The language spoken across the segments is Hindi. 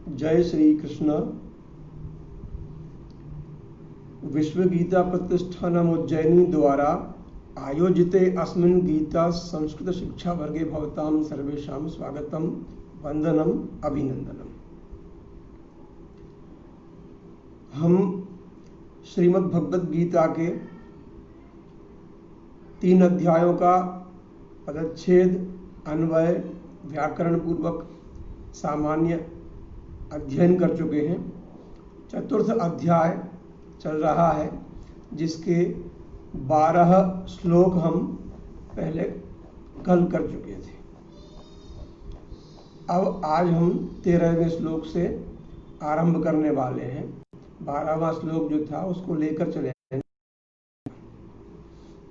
जय श्री कृष्ण। विश्व गीता प्रतिष्ठानम उज्जैनी द्वारा आयोजिते अस्मिन् गीता संस्कृत शिक्षा वर्गे भवतां सर्वेषां स्वागतम, वंदनम, अभिनंदनम। हम श्रीमद् भगवद गीता के 3 अध्यायों का पदच्छेद, अन्वय, व्याकरण पूर्वक सामान्य अध्ययन कर चुके हैं। चतुर्थ अध्याय चल रहा है, जिसके 12 श्लोक हम पहले कल कर चुके थे। अब आज हम 13वें श्लोक से आरंभ करने वाले हैं। 12वां श्लोक जो था उसको लेकर चले हैं।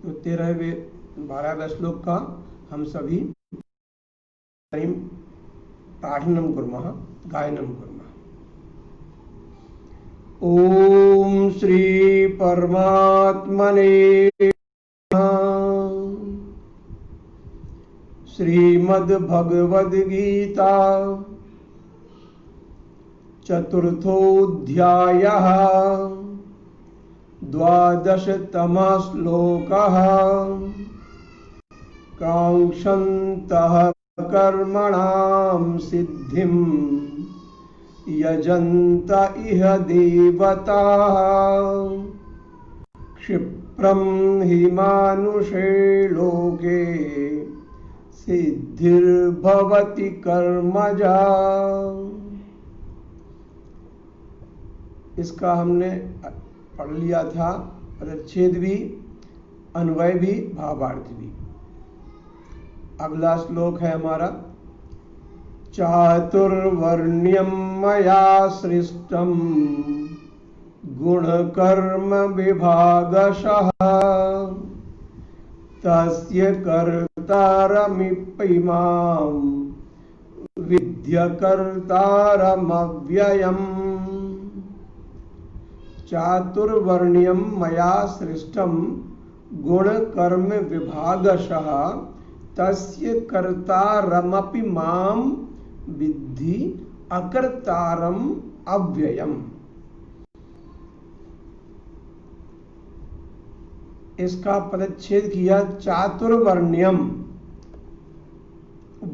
तो 12वें श्लोक का हम सभी पाठनम कुर्मः, गायनम कुर्मः। ओम श्री परमात्मने नमः। श्रीमद् भगवद गीता चतुर्थोऽध्यायः 12तमः श्लोकः। काङ्क्षन्तः कर्मणां सिद्धिं यजन्त इह देवताः क्षिप्रं हि मानुषे लोके सिद्धिर्भवति कर्मजा। इसका हमने पढ़ लिया था, पदच्छेद भी, अन्वय भी, भावार्थ भी। अगला श्लोक है हमारा, चातुर्वर्ण्यं मया सृष्टं गुणकर्म विभागशः तस्य कर्तारमिमां विद्य कर्तारमव्ययम्। चातुर्वर्ण्यं मया सृष्टं गुणकर्म विभागशः तस्य कर्तारमपि मां विद्धि अकर्तारम अव्ययम्। इसका पदच्छेद किया। चातुर्वर्ण्यम,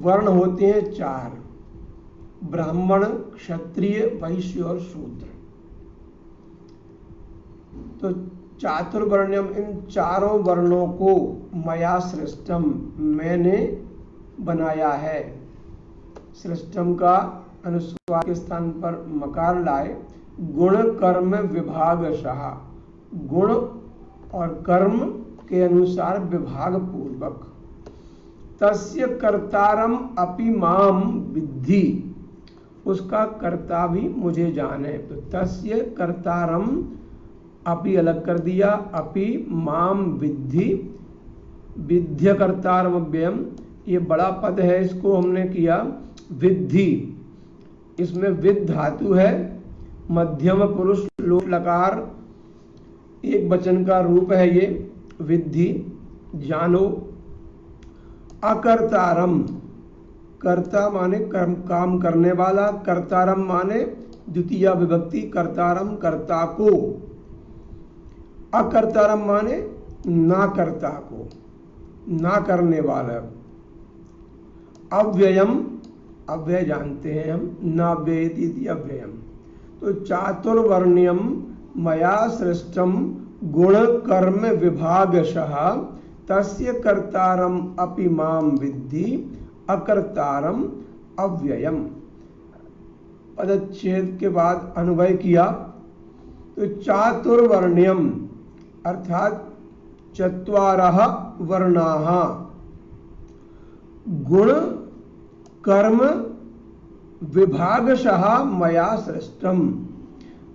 वर्ण होते हैं 4, ब्राह्मण, क्षत्रिय, वैश्य और शूद्र। तो चातुर्वर्ण्यम, इन 4 वर्णों को मया सृष्टम, मैंने बनाया है। सृष्टम का अनुस्वार के स्थान पर मकार लाए। गुण कर्म विभागशः, गुण और कर्म के अनुसार विभाग पूर्वक। तस्य कर्तारम अपि माम विद्धि, उसका कर्ता भी मुझे जाने। तो तस्य कर्तारम अपि अलग कर दिया, अपि माम विद्धि, विद्य कर्तारम अव्ययम्। ये बड़ा पद है, इसको हमने किया विद्धि। इसमें विद धातु है, मध्यम पुरुष लोट लकार, एक वचन का रूप है ये विद्धि, जानो। अकर्तारम, कर्ता माने काम करने वाला, कर्तारम माने द्वितीय विभक्ति, कर्तारम कर्ता को, अकर्तारम माने ना कर्ता को, ना करने वाला। अव्ययम, अव्यय जानते हैं हम, न व्ययति अव्ययम। तो चातुर्वर्ण्यम मया सृष्टम गुण कर्म विभागशः तस्य कर्तारम अपि माम विद्धि अकर्तारम अव्ययम। पदच्छेद के बाद अन्वय किया। तो चातुर्वर्ण्यम अर्थात 4 वर्णाः, गुण कर्म विभागशः मया सृष्टम।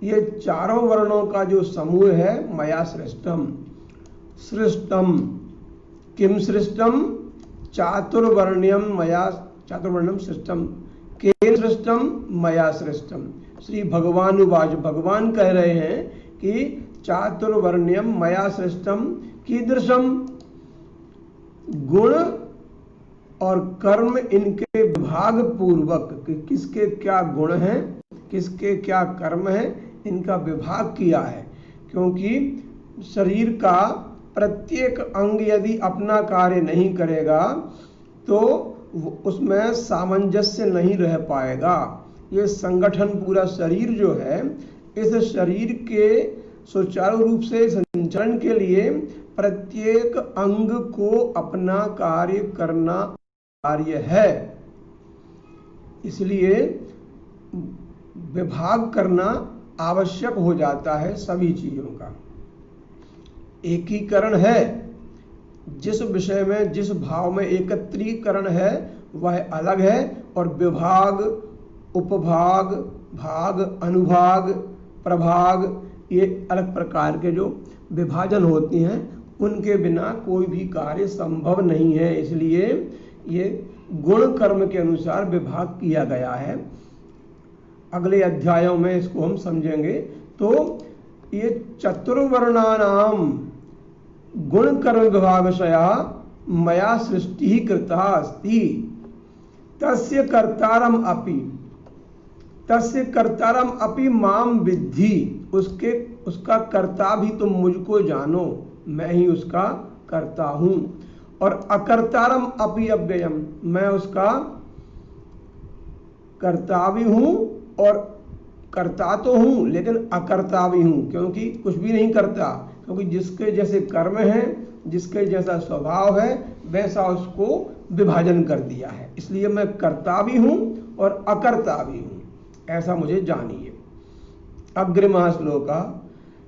ये 4 वर्णों का जो समूह है, मया सृष्टम। सृष्टम किम सृष्टम? चातुर्वर्ण्यम मया, चातुर्वर्ण्यम सृष्टम, केन सृष्टम? मया सृष्टम। श्री भगवान उवाच, भगवान कह रहे हैं कि चातुर्वर्ण्यम मया सृष्टम कीदृशम, गुण और कर्म इनके विभाग पूर्वक, कि किसके क्या गुण हैं, किसके क्या कर्म है, इनका विभाग किया है। क्योंकि शरीर का प्रत्येक अंग यदि अपना कार्य नहीं करेगा तो उसमें सामंजस्य नहीं रह पाएगा। ये संगठन पूरा शरीर जो है, इस शरीर के सुचारू रूप से संचालन के लिए प्रत्येक अंग को अपना कार्य करना कार्य है। इसलिए विभाग करना आवश्यक हो जाता है सभी चीजों का। एकीकरण है, जिस विषय में जिस भाव में एकत्रीकरण है वह अलग है, और विभाग, उपभाग, भाग, अनुभाग, प्रभाग, ये अलग प्रकार के जो विभाजन होती हैं, उनके बिना कोई भी कार्य संभव नहीं है। इसलिए ये गुण कर्म के अनुसार विभाग किया गया है। अगले अध्यायों में इसको हम समझेंगे। तो ये चतुर्वर्णानाम गुण कर्म विभागशया मया सृष्टि कृता अस्ति तस्य कर्तारम अपि माम विद्धि। उसका कर्ता भी तुम मुझको जानो, मैं ही उसका कर्ता हूं। और अकर्तारम अपि अव्ययम, मैं उसका कर्ता भी हूं और कर्ता तो हूं लेकिन अकर्ता भी हूं, क्योंकि कुछ भी नहीं करता। क्योंकि जिसके जैसे कर्म है, जिसके जैसा स्वभाव है, वैसा उसको विभाजन कर दिया है। इसलिए मैं कर्ता भी हूं और अकर्ता भी हूं, ऐसा मुझे जानिए। अग्रिमः श्लोका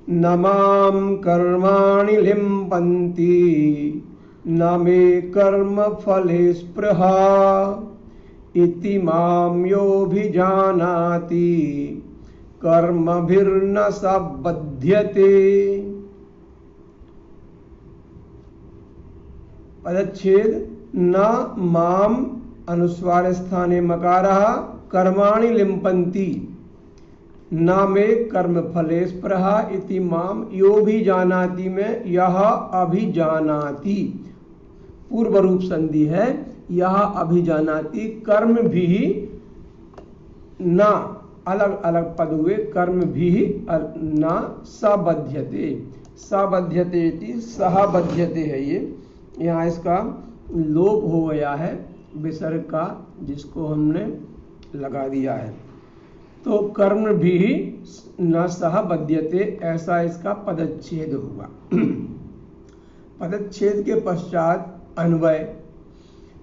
न मां कर्माणि लिम्पन्ति न मे कर्म फले स्पृहा इति मां योऽभिजानाति कर्मभिर्न स बध्यते। पदच्छेद न माम अनुस्वार स्थाने मकारः कर्माणि लिम्पन्ति न मे कर्म फले स्पृहा इति माम योऽभिजानाति में यह अभिजानाति पूर्व रूप संधि है। यह अभिजानाति कर्म भी न, अलग अलग पद हुए, कर्म भी न सबध्यते। सबध्यते इति सह बध्यते है। ये यहाँ इसका लोप हो गया है विसर्ग का, जिसको हमने लगा दिया है। तो कर्म भी न सह बध्यते, ऐसा इसका पदच्छेद होगा। पदच्छेद के पश्चात अन्वय।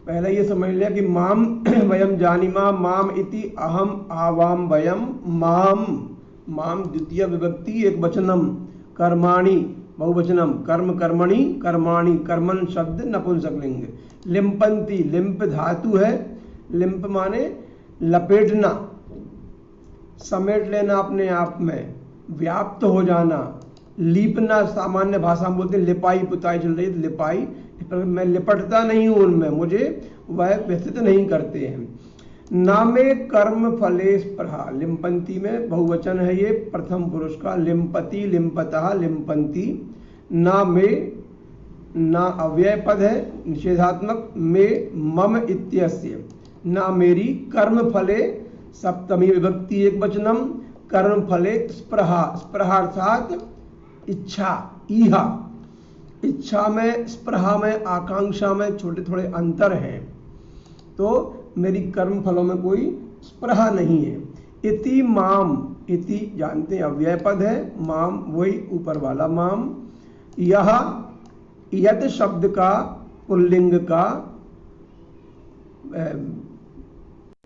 पहले ये समझ लिया कि माम वयम जानीमा, माम इति अहम आवाम वयम, माम, माम द्वितीय विभक्ति एक वचनम, कर्माणि बहुवचनम, कर्म कर्मणि कर्माणि, कर्मन शब्द नपुंसकलिंग, लिम्पन्ति लिम्प धातु है, लिम्प माने लपेटना, समेट लेना अपने आप में, व्याप्त हो जाना, लीपना सामान्य भाषा में बोलते हैं, लिपाई पुताई चल रही है लिपाई, पर मैं लिपटता नहीं हूं उनमें, मुझे वह व्यथित नहीं करते हैं। नामे कर्म फले स्पृहा, लिम्पन्ति में बहुवचन है ये प्रथम पुरुष का, लिम्पति लिम्पतः लिम्पन्ति। नामे ना अव्यय पद है निषेधात्मक, में मम इत्यस्य, ना मेरी, कर्म फले सप्तमी विभक्ति एक वचनम, कर्म फले स्पृहा, स्पृहा अर्थात इच्छा, ईहा, इच्छा में स्पृहा में आकांक्षा में छोटे थोड़े अंतर हैं, तो मेरी कर्म फलों में कोई स्पृहा नहीं है। इति माम, इति जानते हैं अव्यय पद है, माम वही ऊपर वाला माम। यह यत शब्द का पुल्लिंग का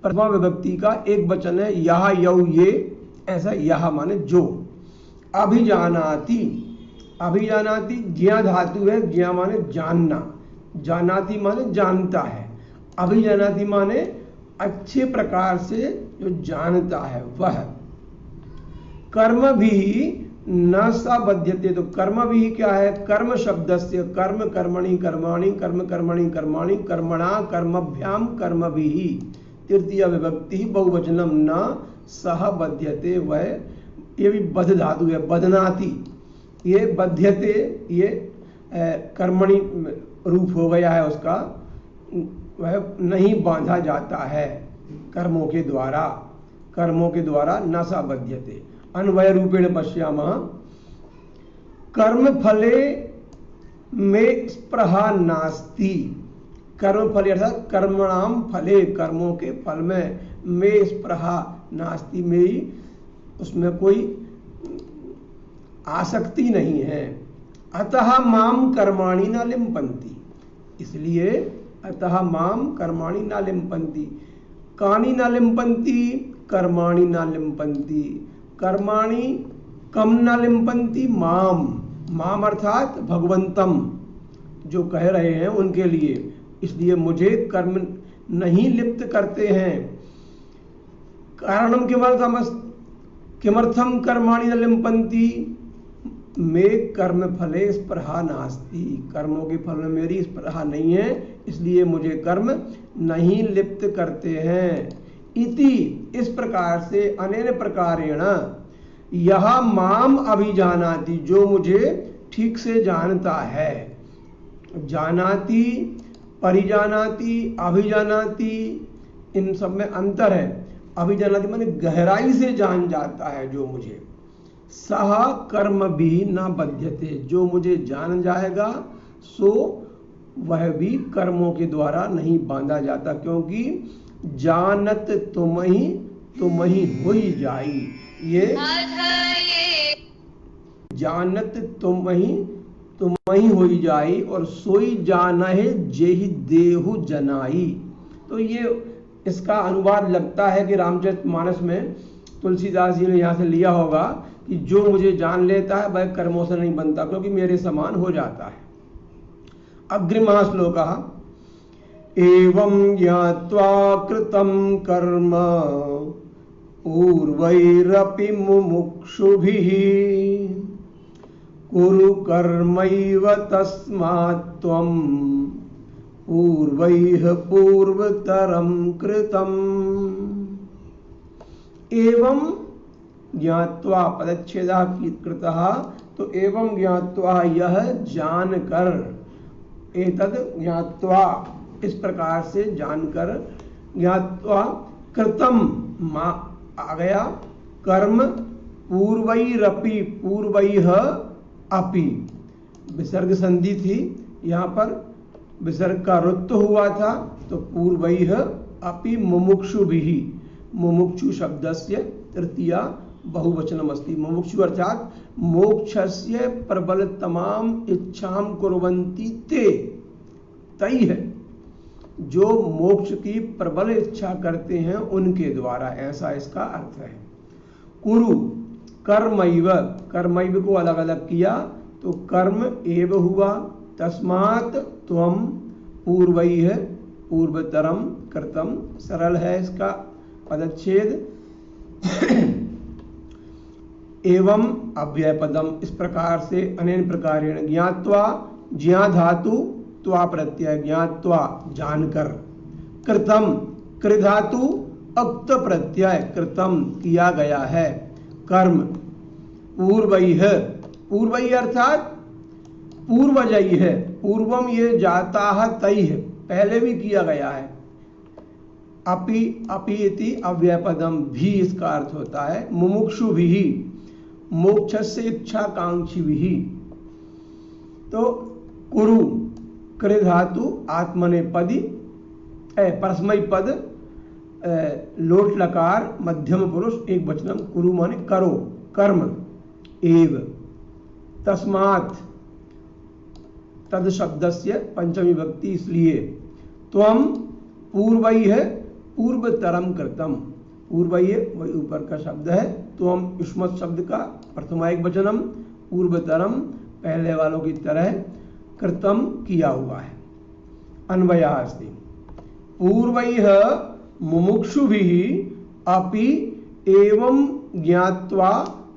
प्रथमा विभक्ति का एक वचन है, यह यौ ये, ऐसा यह माने जो। अभिजानाति, अभिजानाति ज्ञा धातु है, ज्ञा माने जानना, जानाति माने जानता है, अभिजानाति माने अच्छे प्रकार से जो जानता है वह। कर्म भी न सबध्यते, तो कर्म भी क्या है, कर्म शब्द से कर्म कर्मणि कर्माणि, कर्म कर्मणि कर्माणि, कर्मणा कर्मभ्याम कर्म भी, तृतीय विभक्ति बहुवचनम न सह बध्यते, वह ये भी बध धातु है, बदनाति, ये बध्यते ये कर्मणि रूप हो गया है उसका, वह नहीं बांधा जाता है कर्मों के द्वारा। कर्मों के द्वारा न सा बध्यते। अन्वय रूपेण पश्यामः। कर्म फले में स्पृहा नास्ति। कर्म फले अर्थात कर्मणाम फले, कर्मों के फल में स्पृहा नास्ति, मेरी उसमें कोई आसक्ति नहीं है। अतः माम कर्माणि न लिम्पन्ति, इसलिए अतः माम कर्माणि न लिम्पन्ति। कानि न लिम्पन्ति? कर्माणि न लिम्पन्ति। कर्माणि कम न लिम्पन्ति? माम अर्थात भगवंतम, जो कह रहे हैं उनके लिए, इसलिए मुझे कर्म नहीं लिप्त करते हैं। कारणम किमर्थम कर्माणि न लिम्पन्ति? में कर्म फले स्पृहा नास्ति, कर्मों के फल में मेरी स्पृहा नहीं है, इसलिए मुझे कर्म नहीं लिप्त करते हैं। इति, इस प्रकार से, अनेन प्रकारेण, यह माम अभिजानाति, जो मुझे ठीक से जानता है। जानाति, परिजानाति, अभिजानाति, इन सब में अंतर है। अभिजानाति माने गहराई से जान जाता है जो मुझे। सह कर्म भी न बध्यते, जो मुझे जान जाएगा सो वह भी कर्मों के द्वारा नहीं बांधा जाता, क्योंकि जानत तुम ही होई जाई। ये जानत तुम ही होई जाई, और सोई जानहि जेहि देहु जनाई। तो ये इसका अनुवाद लगता है कि रामचरितमानस में तुलसीदास जी ने यहाँ से लिया होगा कि जो मुझे जान लेता है वह कर्मों से नहीं बनता, क्योंकि मेरे समान हो जाता है। अग्रिमः श्लोकः। एवं ज्ञात्वा कृतं कर्म पूर्वैरपि मुमुक्षुभिः कुरु कर्मैव तस्मात् त्वं पूर्वैः पूर्वतरं कृतम्। एवं ज्ञात्वा पदच्छेदः कृतः, तो एवं ज्ञात्वा यह जानकर, एतद ज्ञात्वा इस प्रकार से जानकर, ज्ञात्वा कृतम आ गया कर्म, पूर्वैरपि, पूर्वैः अपि, विसर्ग संधि थी, यहाँ पर विसर्ग का रुत्व हुआ था, तो पूर्वैः अपि मुमुक्षुभिः, मुमुक्षु शब्दस्य तृतीया बहुवचनम अस्ति। मुमुक्षु अर्थात मोक्षस्य प्रबलतमाम इच्छां कुर्वन्ति ते, तई है जो मोक्ष की प्रबल इच्छा करते हैं उनके द्वारा, ऐसा इसका अर्थ है। कुरु कर्मैव, कर्मैव को अलग अलग किया तो कर्म एव हुआ। तस्मात् त्वं पूर्वैः पूर्वतरम कृतम, सरल है इसका पदच्छेद। एवं अव्यय पदम, इस प्रकार से, अनेन प्रकारेण, ज्ञात्वा, ज्ञा धातु त्वा प्रत्यय, ज्ञात्वा जानकर, कृतम, कृ धातु अक्त प्रत्यय, कृतम किया गया है, कर्म, पूर्वैः, पूर्वैः अर्थात पूर्वजैः है, पूर्वम ये जाता है तई है, पहले भी किया गया है। अपि, अपि इति अव्यय पदम, भी इसका अर्थ होता है। मुमुक्षु भी, मोक्षस्य इच्छाकांक्षी भी। तो कुरु, कृ धातु आत्मनेपदी, परस्मै पद, लोट लकार, मध्यम पुरुष, एक वचनम, कुरु माने करो, कर्म, एव, तस्मात्, तद शब्दस्य पंचमी विभक्ति, इसलिए, त्वं पूर्वैः पूर्वतरम कृतम, पूर्वैः वही ऊपर का शब्द है, त्वं युष्मत् शब्द का प्रथमा एक वचनम, पूर्वतरम पहले वालों की तरह, कृतम किया हुआ है। अन्वयः अस्ति पूर्वैः मुमुक्षुभिः अपि एवं ज्ञात्वा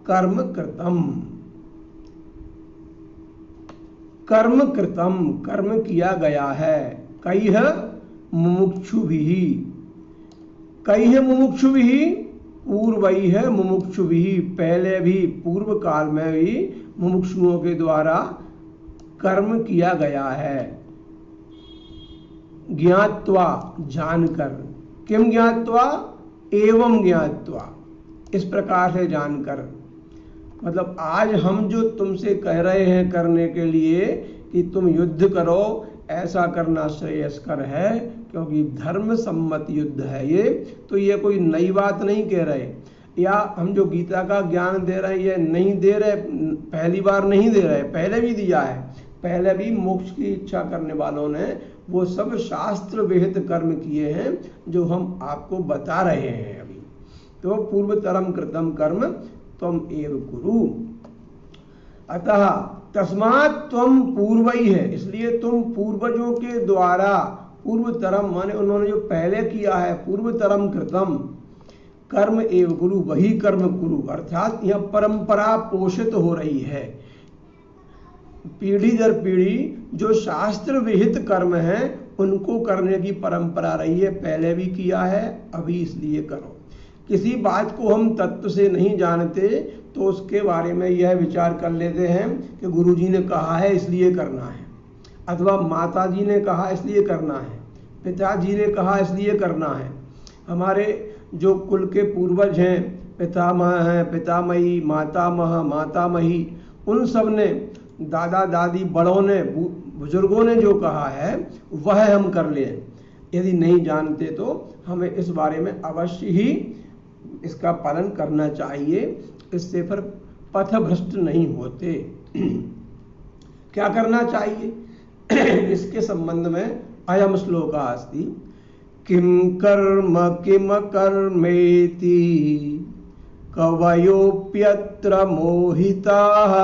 कर्म कृतम, कर्म कृतम, कर्म किया गया है। कैः मुमुक्षुभिः, कैः मुमुक्षुभिः, पूर्वैः मुमुक्षुभिः, पहले भी, पूर्व काल में भी मुमुक्षुओं के द्वारा कर्म किया गया है। ज्ञात्वा जानकर, किम ज्ञात्वा, एवं ज्ञात्वा, इस प्रकार से जानकर। मतलब आज हम जो तुमसे कह रहे हैं करने के लिए कि तुम युद्ध करो, ऐसा करना श्रेयस्कर है, क्योंकि धर्म सम्मत युद्ध है ये। तो ये कोई नई बात नहीं कह रहे, या हम जो गीता का ज्ञान दे रहे हैं ये नहीं दे रहे, पहली बार नहीं दे रहे, पहले भी दिया है। पहले भी मोक्ष की इच्छा करने वालों ने वो सब शास्त्र विहित कर्म किए हैं जो हम आपको बता रहे हैं अभी। तो पूर्वतरम कृतम कर्म त्वम एव कुरु, अतः तस्मात् त्वम पूर्वई है, इसलिए तुम पूर्वजों के द्वारा, पूर्वतरम माने उन्होंने जो पहले किया है, पूर्वतरम कृतम कर्म एव गुरु, वही कर्म कुरु। अर्थात यह परंपरा पोषित हो रही है, पीढ़ी दर पीढ़ी जो शास्त्र विहित कर्म है उनको करने की परंपरा रही है, पहले भी किया है, अभी इसलिए करो। किसी बात को हम तत्व से नहीं जानते तो उसके बारे में यह विचार कर लेते हैं कि गुरुजी ने कहा है इसलिए करना है, अथवा माता जी ने कहा इसलिए करना है, पिताजी ने कहा इसलिए करना है। हमारे जो कुल के पूर्वज हैं, पितामह हैं, पितामही, मातामह, मातामही, उन सब ने, दादा दादी, बड़ों ने, बुजुर्गों ने जो कहा है वह हम कर लें। यदि नहीं जानते तो हमें इस बारे में अवश्य ही इसका पालन करना चाहिए, इससे फिर पथभ्रष्ट नहीं होते। क्या करना चाहिए इसके संबंध में अयम श्लोका अस्ति, किम कर्म किम कर्मेति कवयोप्यत्र मोहिताः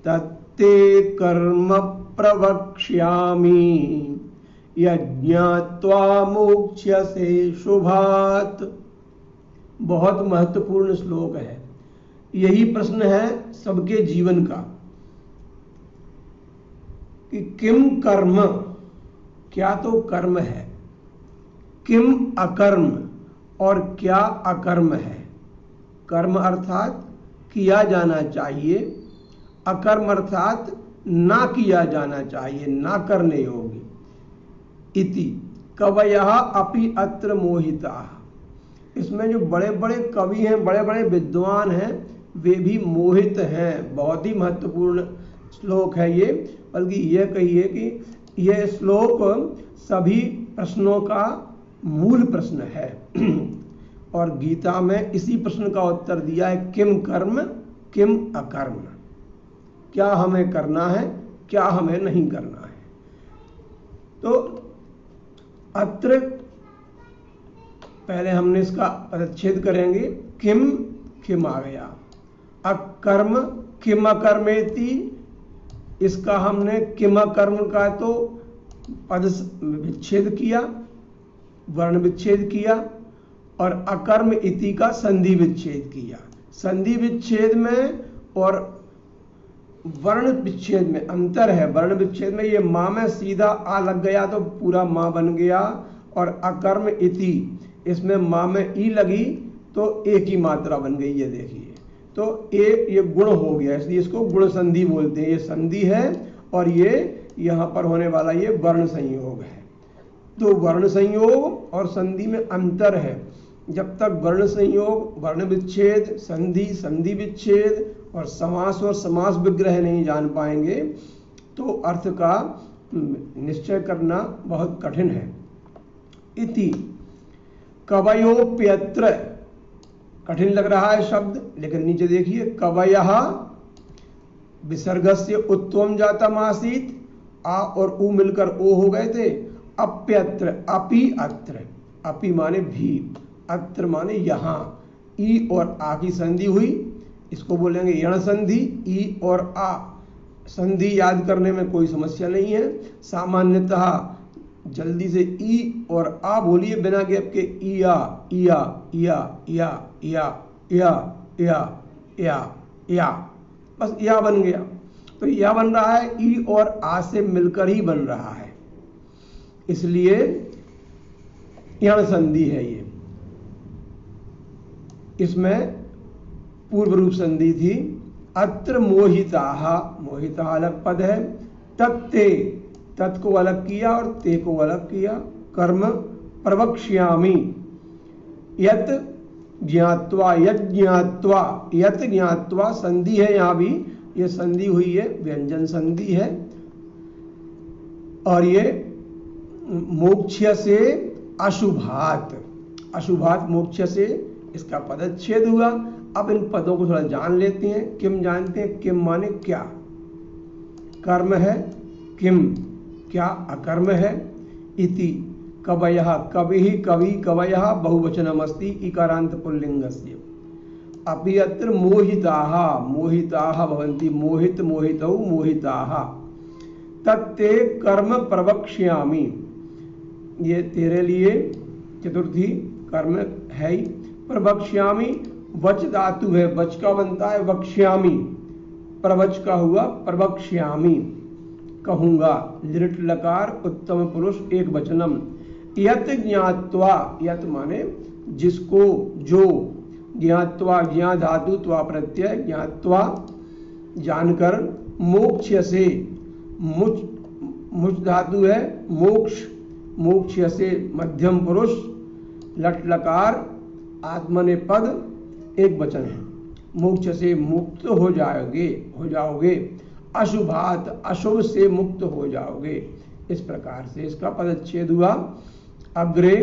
तत्ते कर्म प्रवक्ष्यामि यज्ञात्वा मोक्ष्यसे शुभात्। बहुत महत्वपूर्ण श्लोक है, यही प्रश्न है सबके जीवन का कि किम कर्म, क्या तो कर्म है, किम अकर्म, और क्या अकर्म है। कर्म अर्थात किया जाना चाहिए, अकर्म अर्थात ना किया जाना चाहिए, ना करने योग्य। इति कवयः अपि अत्र मोहिताः, इसमें जो बड़े बड़े कवि हैं, बड़े बड़े विद्वान हैं, वे भी मोहित हैं। बहुत ही महत्वपूर्ण श्लोक है ये, बल्कि यह कहिए कि यह श्लोक सभी प्रश्नों का मूल प्रश्न है। और गीता में इसी प्रश्न का उत्तर दिया है, किम कर्म किम अकर्म, क्या हमें करना है, क्या हमें नहीं करना है। तो अत्र पहले हमने इसका परिच्छेद करेंगे, किम किम आ गया, अकर्म किम अकर्मेति, इसका हमने किम अकर्म का तो पद विच्छेद किया, वर्ण विच्छेद किया, और अकर्म इति का संधि विच्छेद किया। संधि विच्छेद में और वर्ण विच्छेद में अंतर है। वर्ण विच्छेद में ये माँ में सीधा आ लग गया तो पूरा माँ बन गया, और अकर्म इति इसमें माँ में ई लगी तो एक ही मात्रा बन गई। ये देखिए, तो ये गुण हो गया, इसलिए इसको गुण संधि बोलते हैं। ये संधि है और ये यहाँ पर होने वाला ये वर्ण संयोग है। तो वर्ण संयोग और संधि में अंतर है। जब तक वर्ण संयोग, वर्ण विच्छेद, संधि, संधि विच्छेद और समास विग्रह नहीं जान पाएंगे तो अर्थ का निश्चय करना बहुत कठिन है। इति कवयोप्यत्र, कठिन लग रहा है शब्द, लेकिन नीचे देखिए, कवयः विसर्गस्य उत्वम जातम आसीत, आ और उ मिलकर ओ हो गए थे। अप्यत्र, अपि अत्र, अपि माने भी, अत्र माने यहाँ, ई और आ की संधि हुई, इसको बोलेंगे यण संधि। ई और आ संधि याद करने में कोई समस्या नहीं है। सामान्यतः जल्दी से ई और आ बोलिए बिना गैप के, इया इया इया इया इया इया इया इया इया, बस या बन गया। तो या बन रहा है, ई और आ से मिलकर ही बन रहा है, इसलिए यण संधि है ये। इसमें पूर्व रूप संधि थी। अत्र मोहिताः, मोहिताः अलग पद है। तत्ते, तत् को अलग किया और ते को अलग किया। कर्म प्रवक्ष्यामि, यत ज्ञात्वा, यत ज्ञात्वा, यत ज्ञात्वा संधि है, यहां भी ये संधि हुई है, व्यंजन संधि है, और ये मोक्ष्य से अशुभात, अशुभात मोक्ष्य से इसका पदच्छेद हुआ। अब इन पदों को थोड़ा जान लेते हैं। किम जानते हैं, किम माने क्या, कर्म है, किम क्या अकर्म है, इति कवयः, कवि कवि कवयः बहुवचनमस्ति इकारांत पुल्लिंगस्य, अपि अत्र मोहिताः, मोहिताः भवन्ति, मोहित मोहितौ मोहिताः, तत्ते कर्म प्रवक्ष्यामि, ये तेरे लिए चतुर्थी कर्म है ही। प्रवक्ष्यामि वच धातु है, वच का बनता है वक्ष्यामि, प्रवच का हुआ प्रवक्ष्यामि, कहूंगा, लिट लकार उत्तम पुरुष एक वचनम। यत ज्ञात्वा, यत माने जिसको, जो, ज्ञात्वा ज्ञा धातु त्वा प्रत्यय, ज्ञात्वा जानकर, मोक्ष से, मुच धातु है मोक्ष, मोक्ष से मध्यम पुरुष, लट लकार आत्मनेपद एक वचन है, मोक्ष से मुक्त हो जाओगे, हो जाओगे, अशुभात अशुभ से मुक्त हो जाओगे, इस प्रकार से इसका पदच्छेद हुआ। अग्रे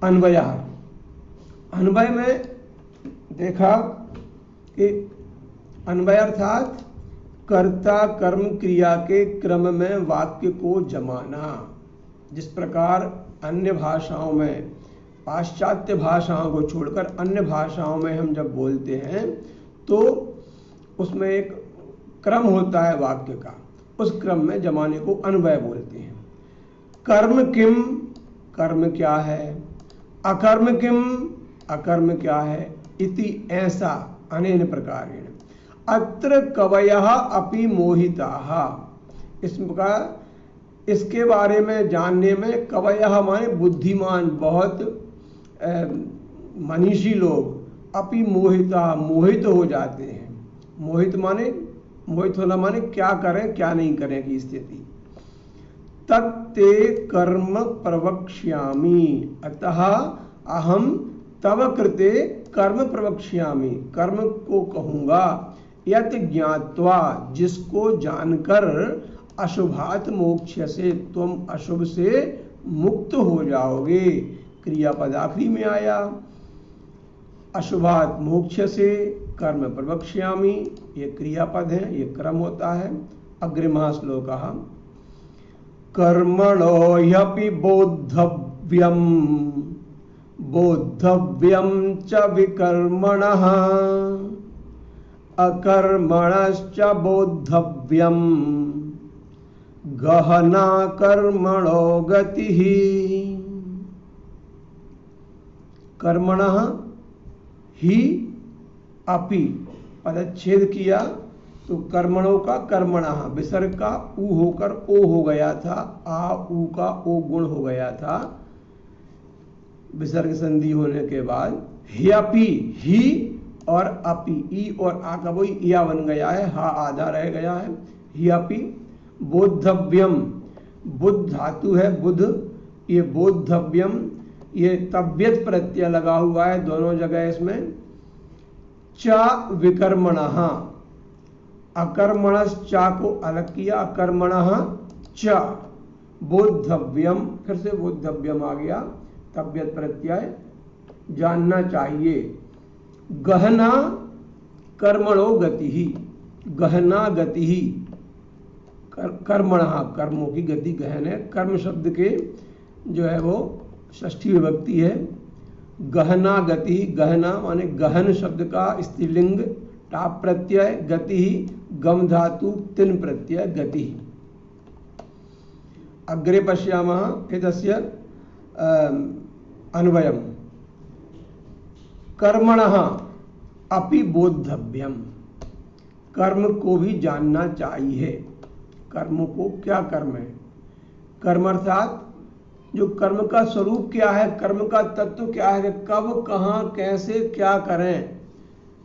अन्वय, अन्वय में देखा कि अन्वय अर्थात कर्ता कर्म क्रिया के क्रम में वाक्य को जमाना। जिस प्रकार अन्य भाषाओं में, पाश्चात्य भाषाओं को छोड़कर अन्य भाषाओं में हम जब बोलते हैं तो उसमें एक क्रम होता है वाक्य का, उस क्रम में जमाने को अन्वय बोलते हैं। कर्म किम, कर्म क्या है, अकर्म किम, अकर्म क्या है, इति ऐसा अनेन प्रकारेण। अत्र कवयः अपि मोहिताः, इसके बारे में जानने में कवयः माने बुद्धिमान, बहुत मनीषी लोग, अपि मोहिता मोहित हो जाते हैं। मोहित माने, मोहित होना माने क्या करें क्या नहीं करें की स्थिति। तत्ते कर्म प्रवक्ष्यामि, अतः अहम तव कृते कर्म प्रवक्ष्यामि, कर्म को कहूंगा, यत ज्ञात्वा जिसको जानकर, अशुभात मोक्ष से तुम अशुभ से मुक्त हो जाओगे। क्रियापद आखिरी में आया, अशुभात मोक्ष से कर्म प्रवक्ष्यामि, ये क्रियापद है, ये क्रम होता है। अग्रिमः श्लोकः कर्मणो ह्यपि बोद्धव्यम, बोद्धव्यम च विकर्मणः, अकर्मणश्च बोद्धव्यम, गहना कर्मणो गतिः। कर्मणः ही अपि पदच्छेद किया तो कर्मणों का कर्मणः, विसर्ग का ऊ होकर ओ हो गया था, आ ऊ का ओ गुण हो गया था विसर्ग संधि होने के बाद। ही अपि, ही और अपि, ई और आ का वही या बन गया है, हा आधा रह गया है। ही अपि बोद्धव्यम, बुद्ध धातु है बुध, ये बोद्धव्यम, ये तव्यत प्रत्यय लगा हुआ है दोनों जगह इसमें। च विकर्मणः, अकर्मणस् चा को अलग किया, अकर्मणः च, बोद्धव्यम, फिर से बोद्धव्यम आ गया, तव्यत प्रत्यय, जानना चाहिए। गहना कर्मणो गति ही, गहना गति ही, कर्मणः कर्मों की गति गहन है। कर्म शब्द के जो है वो षष्ठी विभक्ति है। गहना गति, गहना माने गहन शब्द का स्त्रीलिंग टाप प्रत्यय, गति ही गम धातु तिन प्रत्यय गति। अग्रे पश्यामः एतस्य अन्वयम्। कर्मणः अपि बोद्धव्यम, कर्म को भी जानना चाहिए। कर्म को, क्या कर्म है, कर्म अर्थात जो कर्म का स्वरूप क्या है, कर्म का तत्व क्या है, कब कहाँ कैसे क्या करें,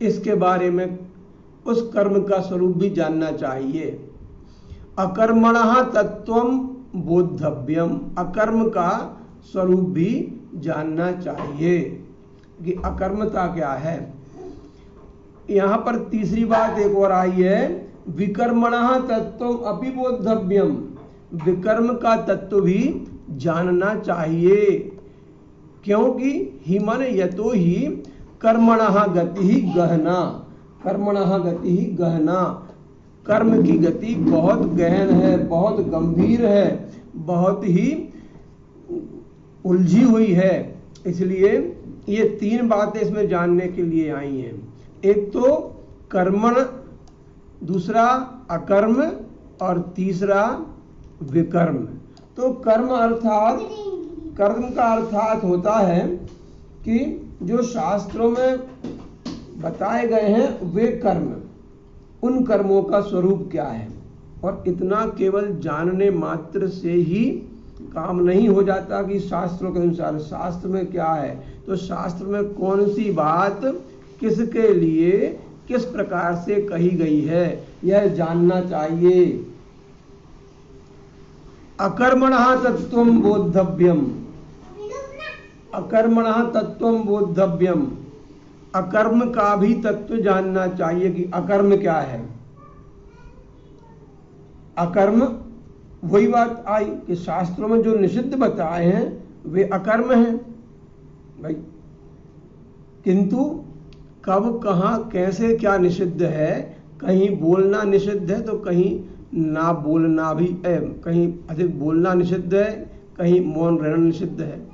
इसके बारे में उस कर्म का स्वरूप भी जानना चाहिए। अकर्मणः तत्वम बोद्धव्यम, अकर्म का स्वरूप भी जानना चाहिए कि अकर्मता क्या है। यहां पर तीसरी बात एक और आई है, विकर्मणः तत्त्वम् अपि बोद्धव्यम, विकर्म का तत्व भी जानना चाहिए। क्योंकि ही माने यतो ही कर्मणः गति ही गहना, कर्मणः गति ही गहना, कर्म की गति बहुत गहन है, बहुत गंभीर है, बहुत ही उलझी हुई है। इसलिए ये तीन बातें इसमें जानने के लिए आई हैं। एक तो कर्मण, दूसरा अकर्म और तीसरा विकर्म। तो कर्म अर्थात, कर्म का अर्थात होता है कि जो शास्त्रों में बताए गए हैं वे कर्म, उन कर्मों का स्वरूप क्या है। और इतना केवल जानने मात्र से ही काम नहीं हो जाता कि शास्त्रों के अनुसार शास्त्र में क्या है, तो शास्त्र में कौन सी बात किसके लिए किस प्रकार से कही गई है यह जानना चाहिए। अकर्मणः तत्त्वं बोद्धव्यम, अकर्मणः तत्त्वं बोद्धव्यम, अकर्म का भी तत्व जानना चाहिए कि अकर्म क्या है। अकर्म, वही बात आई कि शास्त्रों में जो निषिद्ध बताए हैं वे अकर्म हैं भाई, किंतु कब कहाँ कैसे क्या निषिद्ध है, कहीं बोलना निषिद्ध है तो कहीं ना बोलना भी है, कहीं अधिक बोलना निषिद्ध है, कहीं मौन रहना निषिद्ध है।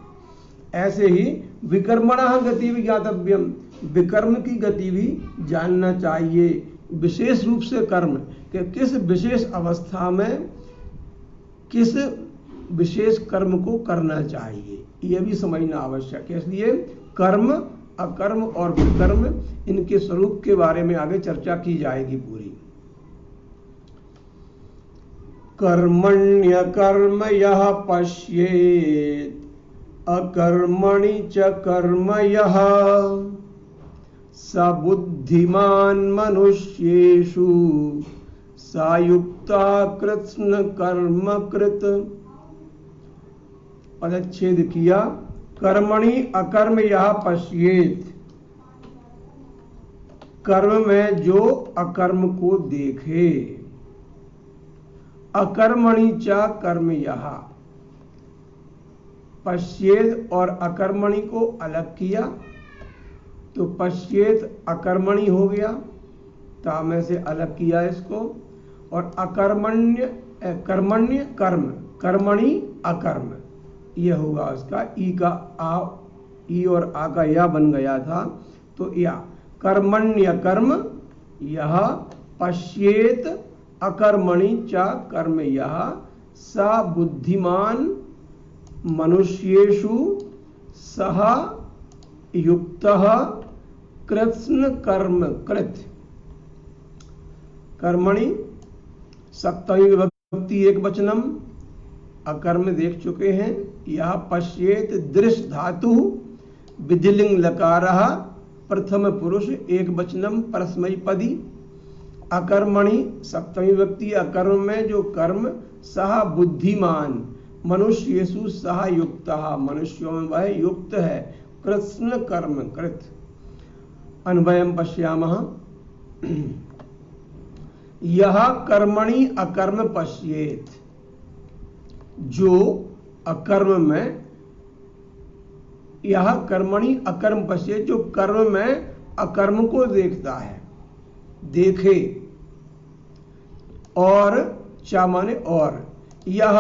ऐसे ही विकर्मणः गति भी ज्ञातव्यम, विकर्म की गति भी जानना चाहिए। विशेष रूप से कर्म कि किस विशेष अवस्था में किस विशेष कर्म को करना चाहिए, यह भी समझना आवश्यक है। इसलिए कर्म, अकर्म और विकर्म, इनके स्वरूप के बारे में आगे चर्चा की जाएगी पूरी। कर्मण्य कर्म यः पश्येत् अकर्मणि च कर्म यः स बुद्धिमान् मनुष्येषु स युक्ता कृत्स्न कर्म कृत। पदच्छेद किया, कर्मणि अकर्म यः पश्येत्, कर्म में जो अकर्म को देखे, अकर्मणि च कर्म यः, पश्येत और अकर्मणि को अलग किया तो पश्येत अकर्मणि हो गया, ता में से अलग किया इसको, और अकर्मण्य कर्मण्य कर्म, कर्मणि अकर्म, यह होगा उसका ई का आ, ई और आ का या बन गया था तो या कर्मण्य कर्म यह पश्येत अकर्मणि च कर्म यह स बुद्धिमान मनुष्येषु सह युक्तः कृत्स्न कर्म कृत। कर्मणि सप्तमी विभक्ति एक वचनम, अकर्म देख चुके हैं। यह पश्येत दृश धातु विधिलिंग लकारः प्रथम पुरुष एक वचनम परस्मैपदी। अकर्मणि सप्तमी विभक्ति, अकर्म में जो कर्म, सह बुद्धिमान मनुष्येषु सह युक्तः, मनुष्यों में वह युक्त है, कृत्स्न कर्म कृत। अन्वयम् पश्यामः, यह कर्मणि अकर्म पश्येत, जो अकर्म में, यह कर्मणि अकर्म पश्येत, जो कर्म में अकर्म को देखता है, देखे, और चा माने और, यह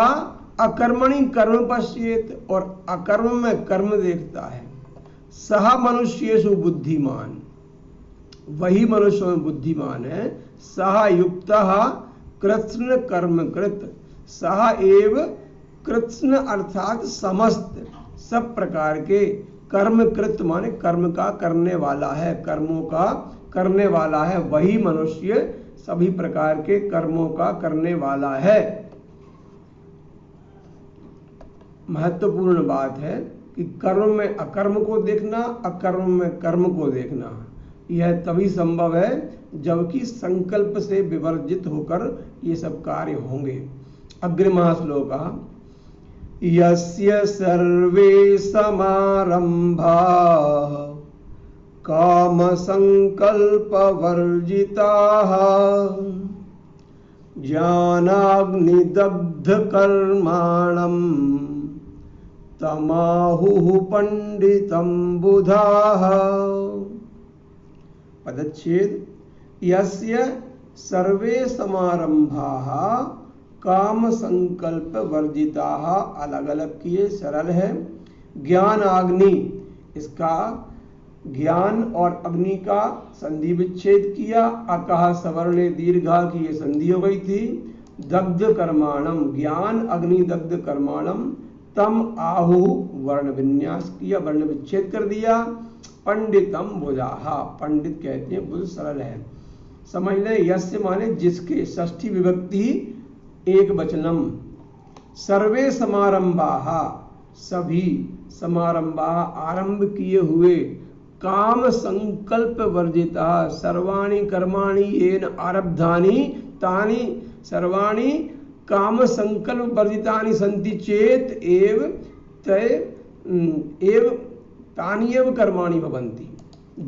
अकर्मणि कर्म पश्येत, और अकर्म में कर्म देखता है, सह मनुष्येषु बुद्धिमान, वही मनुष्य में बुद्धिमान है, सह युक्तः कृत्स्न कर्म कृत, सह एव कृत्स्न अर्थात समस्त सब प्रकार के कर्म कृत माने कर्म का करने वाला है, कर्मों का करने वाला है, वही मनुष्य सभी प्रकार के कर्मों का करने वाला है। महत्वपूर्ण बात है कि कर्म में अकर्म को देखना, अकर्म में कर्म को देखना, यह तभी संभव है जबकि संकल्प से विवर्जित होकर ये सब कार्य होंगे। अग्रिमः श्लोकः यस्य सर्वे समारंभाः काम संकल्प वर्जिताः ज्ञानाग्निदग्ध कर्माणं तमाहुः पंडितं बुधाः। पदच्छेद। यस्य सर्वे समारंभाः काम संकल्प वर्जिताः, अलग अलग किए, सरल है। ज्ञान अग्नि, इसका ज्ञान और अग्नि का संधि विच्छेद किया। अकह सवर्णे दीर्घा की ये संधि हो गई थी। दग्ध कर्माणम, ज्ञान अग्नि दग्ध कर्माणम, तम आहु वर्ण विन्यास किया, वर्ण विच्छेद कर दिया। पंडितम बुधाहा, पंडित कहते हैं बुध, सरल है। समझ लें, यस्य माने जिसके, षष्ठी विभक्ति एक वचनम। सर्वे समारंभाः, सभी, समारंभाः आरंभ किए हुए। काम संकल्प वर्जिता, सर्वाणि कर्माणि येन आरब्धानि तानि सर्वाणि काम संकल्प वर्जितानि सन्ति चेत एव तानि एव कर्माणि भवन्ति।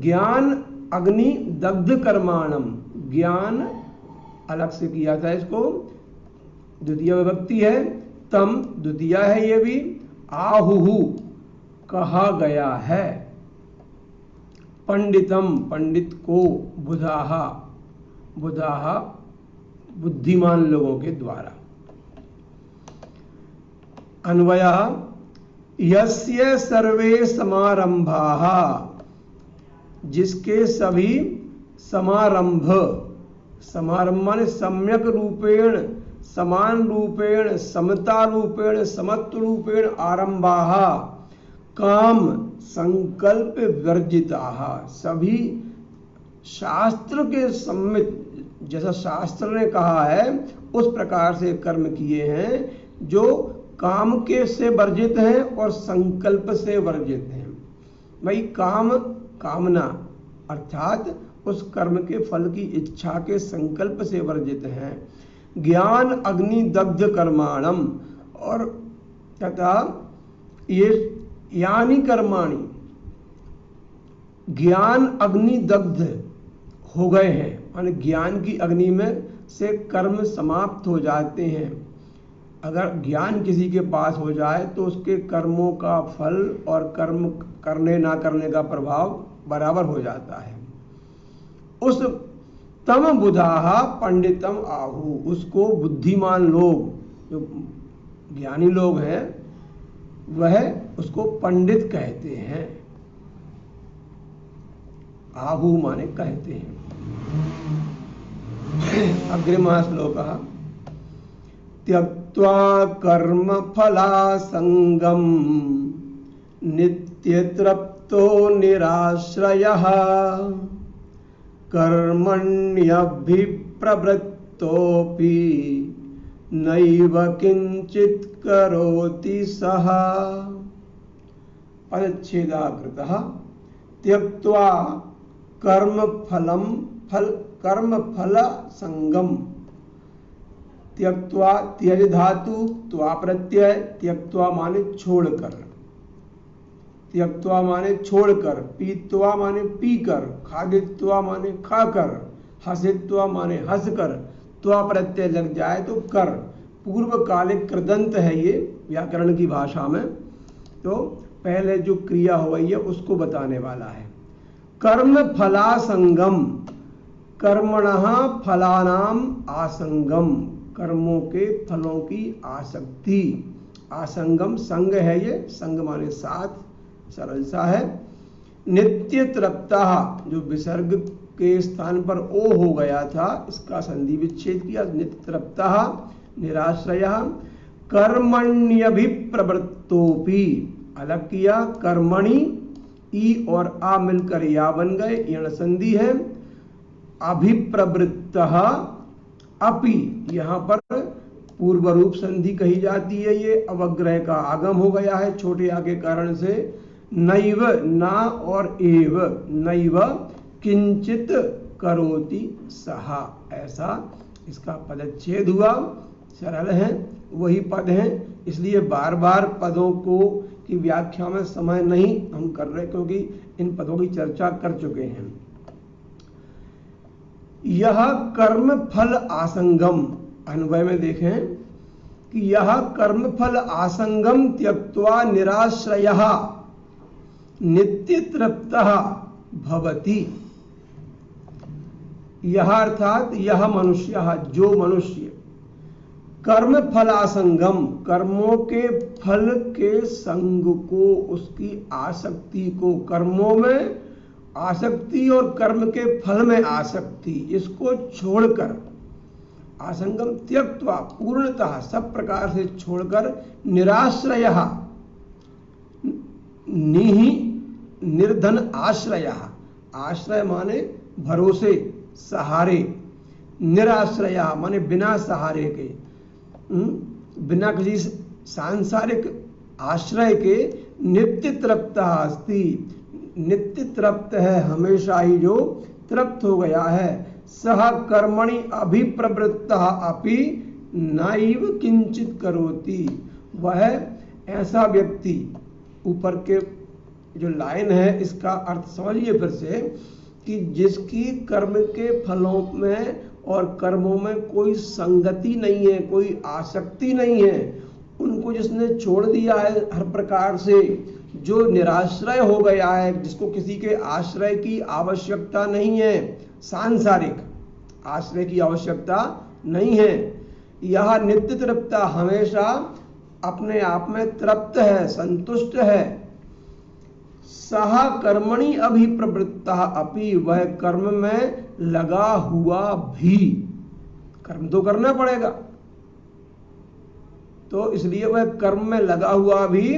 ज्ञान अग्नि दग्ध कर्माणम, ज्ञान अलग से किया था इसको, द्वितीय विभक्ति है। तम द्वितीय है, ये भी। आहुहु कहा गया है। पंडितम, पंडित को। बुधाहा, बुधाहा बुद्धिमान लोगों के द्वारा। अन्वयः। यस्य सर्वे समारंभाः, जिसके सभी समारंभ, समारंभ माने सम्यक रूपेण, समान रूपेण, समता रूपेण, समत्व रूपेण आरंभाः काम संकल्प वर्जिताः, सभी शास्त्र के सम्मित, जैसा शास्त्र ने कहा है उस प्रकार से कर्म किए हैं, जो काम के से वर्जित हैं और संकल्प से वर्जित हैं। भाई काम, कामना अर्थात उस कर्म के फल की इच्छा के संकल्प से वर्जित हैं। ज्ञान अग्नि दग्ध कर्माणम, और तथा ये यानी कर्माणि, ज्ञान अग्नि दग्ध हो गए हैं, माने ज्ञान की अग्नि में से कर्म समाप्त हो जाते हैं। अगर ज्ञान किसी के पास हो जाए तो उसके कर्मों का फल और कर्म करने ना करने का प्रभाव बराबर हो जाता है। उस तम बुधाहा पंडितम आहु, उसको बुद्धिमान लोग, जो ज्ञानी लोग हैं, वह उसको पंडित कहते हैं। आहु माने कहते हैं। अग्रिमः श्लोकः। त्यक्त्वा कर्म फलासंगम नित्यतृप्तो निराश्रयः कर्मण्यभिप्रवृत्तोऽपि नैव किंचित् करोति सः। पदच्छेदाकृतः। त्यक्त्वा कर्म फल संगम। त्यक्त्वा, त्यज धातु, त्वा प्रत्यय, त्यक्त्वा माने छोड़कर, त्यक्त्वा माने छोड़कर, पीत्वा माने पीकर, खादित्वा माने खाकर, हसित्वा माने हंसकर, त्वा प्रत्यय लग जाए तो कर। पूर्वकालिक कृदंत है ये व्याकरण की भाषा में, तो पहले जो क्रिया हो गई है उसको बताने वाला है। कर्म फलासंगम, कर्मणः फलानाम आसंगम, कर्मों के फलों की आसक्ति। आसंगम संग है ये, संग माने साथ, सरल सा है। नित्य तृप्ता, जो विसर्ग के स्थान पर ओ हो गया था, इसका संधि विच्छेद किया। नित्य तृप्ता निराश्रय। कर्मण्यभिप्रवृत्तोपि, अलग किया। कर्मणि ई और आ मिलकर या बन गए, यण संधि है। अभिप्रवृत्तः अपि, यहाँ पर पूर्व रूप संधि कही जाती है, ये अवग्रह का आगम हो गया है छोटे आ के कारण से। नैव, ना और एव, नैव किंचित करोति सहा, ऐसा इसका पदच्छेद हुआ। सरल हैं वही पद हैं, इसलिए बार बार पदों को की व्याख्या में समय नहीं हम कर रहे, क्योंकि इन पदों की चर्चा कर चुके हैं। यह कर्म फल आसंगम, अन्वय में देखें कि यह कर्म फल आसंगम त्यक्त्वा निराश्रयः नित्य तृप्तः भवति। यह अर्थात यह मनुष्य, जो मनुष्य कर्म फलासंगम, कर्मों के फल के संग को, उसकी आसक्ति को, कर्मों में आसक्ति और कर्म के फल में आसक्ति, इसको छोड़कर, आसंगम त्यक्त्वा पूर्णतः सब प्रकार से छोड़कर, निराश्रयः निहि निर्धन आश्रयः, आश्रय माने भरोसे सहारे, निराश्रयः माने बिना सहारे के, बिना किसी सांसारिक आश्रय के, नित्य तृप्तः अस्ति, नित्य तृप्त है, हमेशा ही जो तृप्त हो गया है। सह कर्मणि अभिप्रवृत्तः अपि नैव किंचित करोति, वह ऐसा व्यक्ति, ऊपर के जो लाइन है इसका अर्थ समझिए फिर से, कि जिसकी कर्म के फलों में और कर्मों में कोई संगति नहीं है, कोई आसक्ति नहीं है, उनको जिसने छोड़ दिया है हर प्रकार से, जो निराश्रय हो गया है, जिसको किसी के आश्रय की आवश्यकता नहीं है, सांसारिक आश्रय की आवश्यकता नहीं है, यह नित्य तृप्त, हमेशा अपने आप में तृप्त है, संतुष्ट है। सह कर्मणि अभिप्रवृत्तः अपि, वह कर्म में लगा हुआ भी, कर्म तो करना पड़ेगा, तो इसलिए वह कर्म में लगा हुआ भी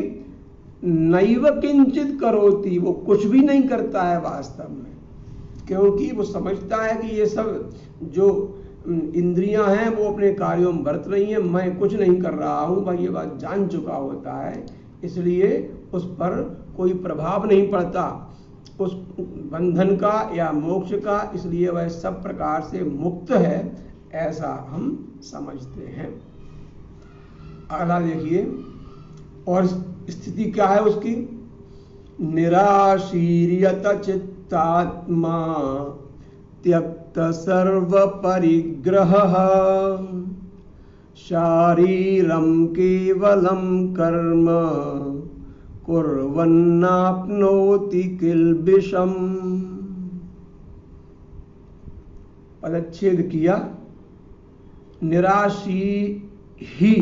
नैव किंचित करोति, वो कुछ भी नहीं करता है वास्तव में, क्योंकि वो समझता है कि ये सब जो इंद्रियां हैं वो अपने कार्यों में बरत रही हैं, मैं कुछ नहीं कर रहा हूं, वह ये बात जान चुका होता है, इसलिए उस पर कोई प्रभाव नहीं पड़ता उस बंधन का या मोक्ष का, इसलिए वह सब प्रकार से मुक्त है, ऐसा हम समझते हैं। अगला देखिए, और स्थिति क्या है उसकी, निराशीर्यत चित्तात्मा त्यक्त सर्व परिग्रहः शारीरम केवलम कर्म कुर्वन्नाप्नोति किल्बिषम्। पदच्छेद किया, निराशी ही,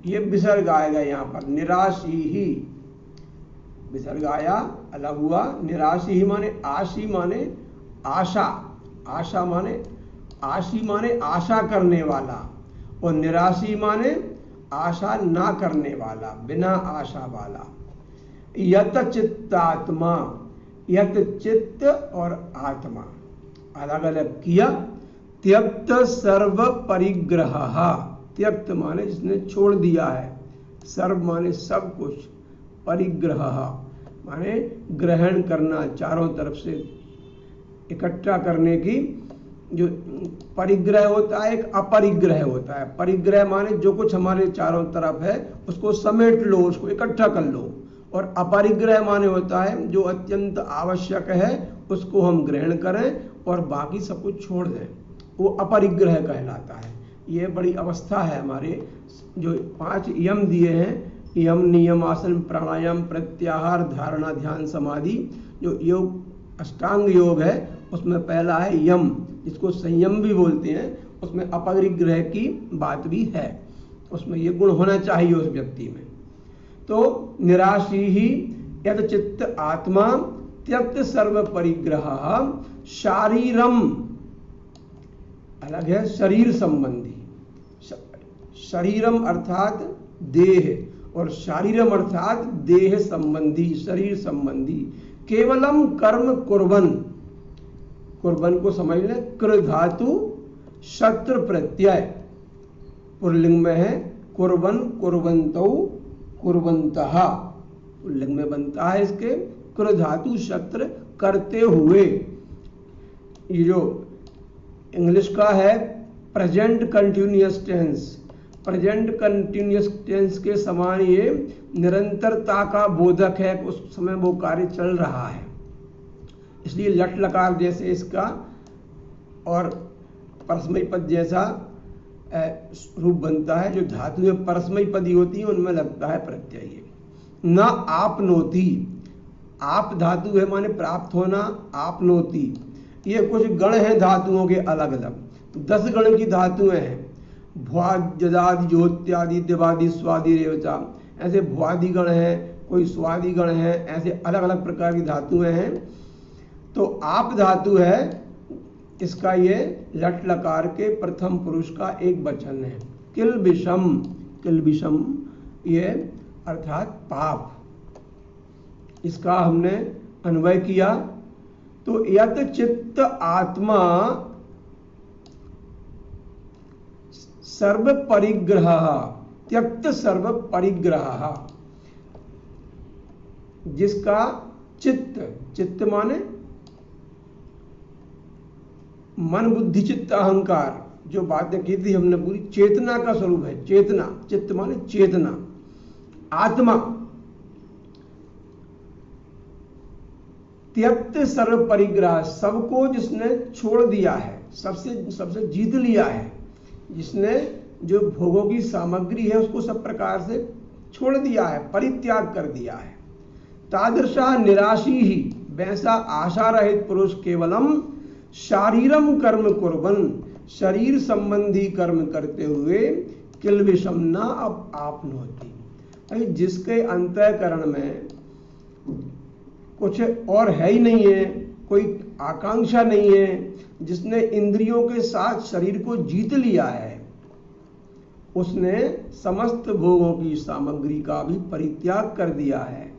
ये विसर्ग आएगा यहाँ पर, निराशी ही, विसर्ग आया अलग हुआ, निराशी ही माने आशी माने आशा, आशा माने आशी माने आशा करने वाला, और निराशी माने आशा ना करने वाला, बिना आशा वाला। यत चित्तात्मा, यत चित्त और आत्मा अलग अलग किया। त्यक्त सर्व परिग्रह, त्यक्त माने जिसने छोड़ दिया है, सर्व माने सब कुछ, परिग्रह माने ग्रहण करना, चारों तरफ से इकट्ठा करने की, जो परिग्रह होता है एक अपरिग्रह होता है। परिग्रह माने जो कुछ हमारे चारों तरफ है उसको समेट लो, उसको इकट्ठा कर लो, और अपरिग्रह माने होता है जो अत्यंत आवश्यक है उसको हम ग्रहण करें और बाकी सब कुछ छोड़ दें, वो अपरिग्रह कहलाता है। ये बड़ी अवस्था है। हमारे जो 5 यम दिए हैं, यम नियम आसन प्राणायाम प्रत्याहार धारणा ध्यान समाधि, जो योग अष्टांग योग है उसमें पहला है यम, जिसको संयम भी बोलते हैं, उसमें अपरिग्रह की बात भी है, उसमें ये गुण होना चाहिए उस व्यक्ति में। तो निराशी ही यद चित्त आत्मा त्यक्त सर्व परिग्रह शारीरम, अलग है शरीर संबंधी, शरीरम अर्थात देह और शारीरम अर्थात देह संबंधी, शरीर संबंधी। केवलम कर्म कुर्बन, कुर्बन को समझ लें, कृ धातु शत्रु प्रत्यय, पुल्लिंग में है, कुर्बन कुर्वन्तौ कुर्वन्तः, पुल्लिंग में बनता है इसके, कृ धातु शत्रु करते हुए। ये जो इंग्लिश का है present continuous tense, present continuous tense के समान ये निरंतरता का बोधक है, उस समय वो कार्य चल रहा है, इसलिए लट लकार जैसे इसका और परस्मयी पद जैसा रूप बनता है। जो धातुएं परस्मयी पदी होती हैं उनमें लगता है प्रत्यय। न आपनोति, आप धातु है माने प्राप्त होना, आपनोति ये कुछ गण हैं धातुओं के अलग अलग, 10 गण की धातुएं हैं। भुआदि ज्योत्यादि दिवादि स्वादि रेवचा, ऐसे भुआदि गण हैं, कोई स्वादि गण हैं, ऐसे अलग अलग प्रकार की धातुएं हैं। तो आप धातु है, इसका ये लट लकार के प्रथम पुरुष का एक वचन है। किल्बिषम, किल्बिषम ये अर्थात पाप, इसका हमने अन्वय किया तो यत चित्त आत्मा सर्व परिग्रह त्यक्त सर्व परिग्रह, जिसका चित्त, चित्त माने मन बुद्धि चित्त अहंकार, जो बातें की थी हमने पूरी चेतना का स्वरूप है। चेतना, चित्त माने चेतना, आत्मा त्यक्त सर्व परिग्रह, सबको जिसने छोड़ दिया है, सबसे जीत लिया है, जिसने जो भोगों की सामग्री है उसको सब प्रकार से छोड़ दिया है, परित्याग कर दिया है। तादृशा निराशी ही, वैसा आशा रहित पुरुष केवलम शारीरम कर्म कुर्बन, शरीर संबंधी कर्म करते हुए किल्बिषम न अब आपनोति, जिसके अंतःकरण में कुछ और है ही नहीं है, कोई आकांक्षा नहीं है, जिसने इंद्रियों के साथ शरीर को जीत लिया है, उसने समस्त भोगों की सामग्री का भी परित्याग कर दिया है।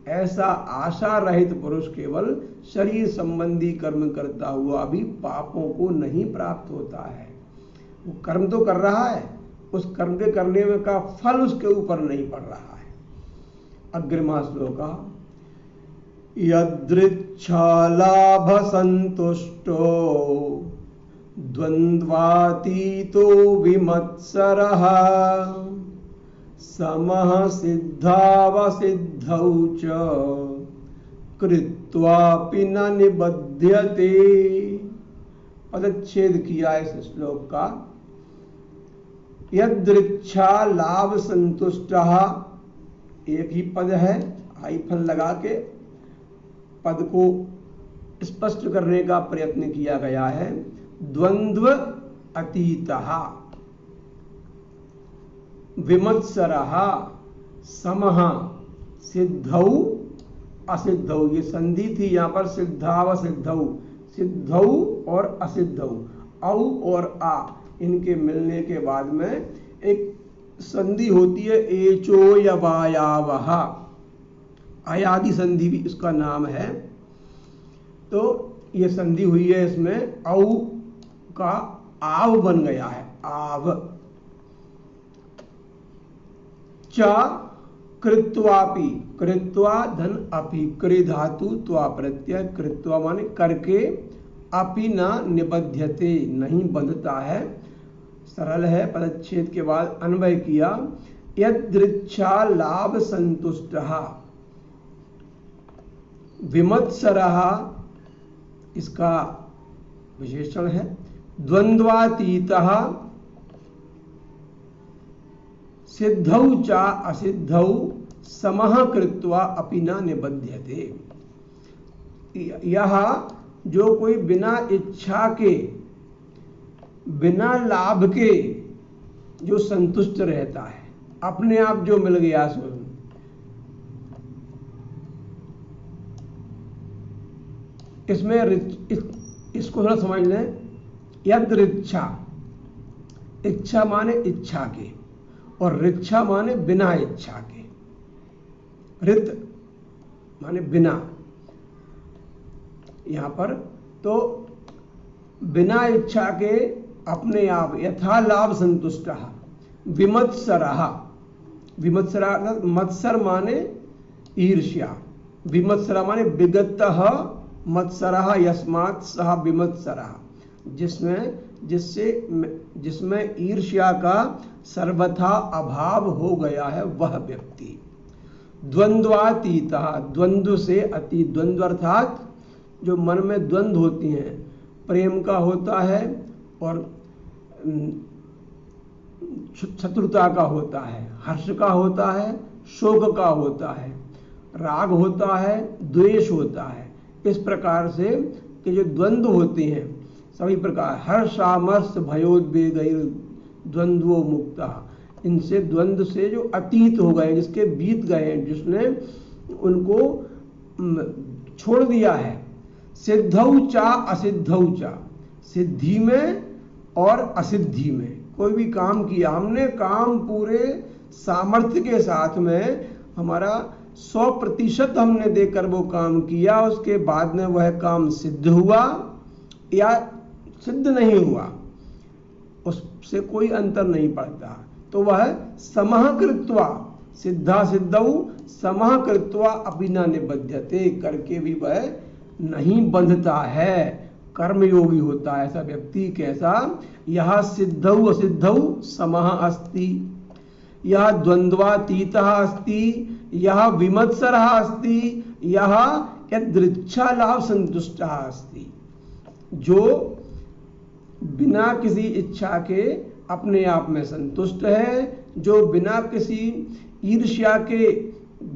ऐसा आशा रहित पुरुष केवल शरीर संबंधी कर्म करता हुआ भी पापों को नहीं प्राप्त होता है। वो कर्म तो कर रहा है, उस कर्म के करने में का फल उसके ऊपर नहीं पड़ रहा है। अग्रिमा श्लोका यदृच्छालाभ संतुष्टो द्वंद्वातीतो विमत्सरः समः सिद्धावसिद्धौ च कृत्वापि न निबध्यते। पदच्छेद किया इस श्लोक का। यदृच्छा लाभ संतुष्टः, एक ही पद है, हाइफन लगा के पद को स्पष्ट करने का प्रयत्न किया गया है। द्वंद्व अतीतः विमत्सरः समः सिद्धौ असिद्धौ, ये संधि थी यहाँ पर, सिद्धावसिद्धौ, सिद्धौ और असिद्धौ, औ और आ इनके मिलने के बाद में एक संधि होती है एचो यवायावः, आयादि संधि भी इसका नाम है। तो ये संधि हुई है, इसमें औ का आव बन गया है, आव। च कृत्वापि, कृत्वा धन अपि, कृ धातु त्वा प्रत्यय, कृत्वा माने करके, अपि न निबध्यते नहीं बंधता है, सरल है। पदच्छेद के बाद अन्वय किया। यदृच्छा लाभ संतुष्टः विमत्सरः, इसका विशेषण है। द्वंद्वातीतः सिद्धौ च असिद्धौ समः कृत्वा अपि न निबध्यते। यह जो कोई बिना इच्छा के, बिना लाभ के जो संतुष्ट रहता है, अपने आप जो मिल गया सो, इसमें इसको थोड़ा समझ लें। यदृच्छा, इच्छा माने इच्छा के, और ऋच्छा माने बिना इच्छा के, ऋत माने बिना, यहां पर तो बिना इच्छा के अपने आप यथा लाभ संतुष्ट विमत्सरः, विमत्सरः मत्सर माने ईर्ष्या, विमत्सरः माने विगतः मत्सरः यस्मात् सः विमत्सरः, जिसमें ईर्ष्या का सर्वथा अभाव हो गया है वह व्यक्ति। द्वंद्वातीतः, द्वंद्व से अति, द्वंद्व अर्थात जो मन में द्वंद्व होती हैं, प्रेम का होता है और शत्रुता का होता है, हर्ष का होता है, शोक का होता है, राग होता है, द्वेष होता है। इस प्रकार से कि जो द्वंद्व होते हैं सभी प्रकार, हर्षामर्ष भयोद्वेगैर द्वंद्वो मुक्ता, इनसे द्वंद्व से जो अतीत हो गए, जिसके बीत गए, जिसने उनको छोड़ दिया है। सिद्धौ चा असिद्धौ चा, सिद्धि में और असिद्धि में कोई भी काम किया हमने, काम पूरे सामर्थ्य के साथ में हमारा 100% हमने देकर वो काम किया, उसके बाद में वह काम सिद्ध हुआ या सिद्ध नहीं हुआ, उससे कोई अंतर नहीं पड़ता, तो वह समः कृत्वा, सिद्धा सिद्धौ समः कृत्वा अपि न निबध्यते, करके भी वह नहीं बंधता है, कर्मयोगी होता है ऐसा व्यक्ति। कैसा? यह सिद्धौ असिद्धौ समः अस्ति, यह द्वंद्वातीतः अस्ति, यह विमत्सरः अस्ति, यह यदृच्छा लाभ संतुष्टः अस्ति, जो बिना किसी इच्छा के अपने आप में संतुष्ट है, जो बिना किसी ईर्ष्या के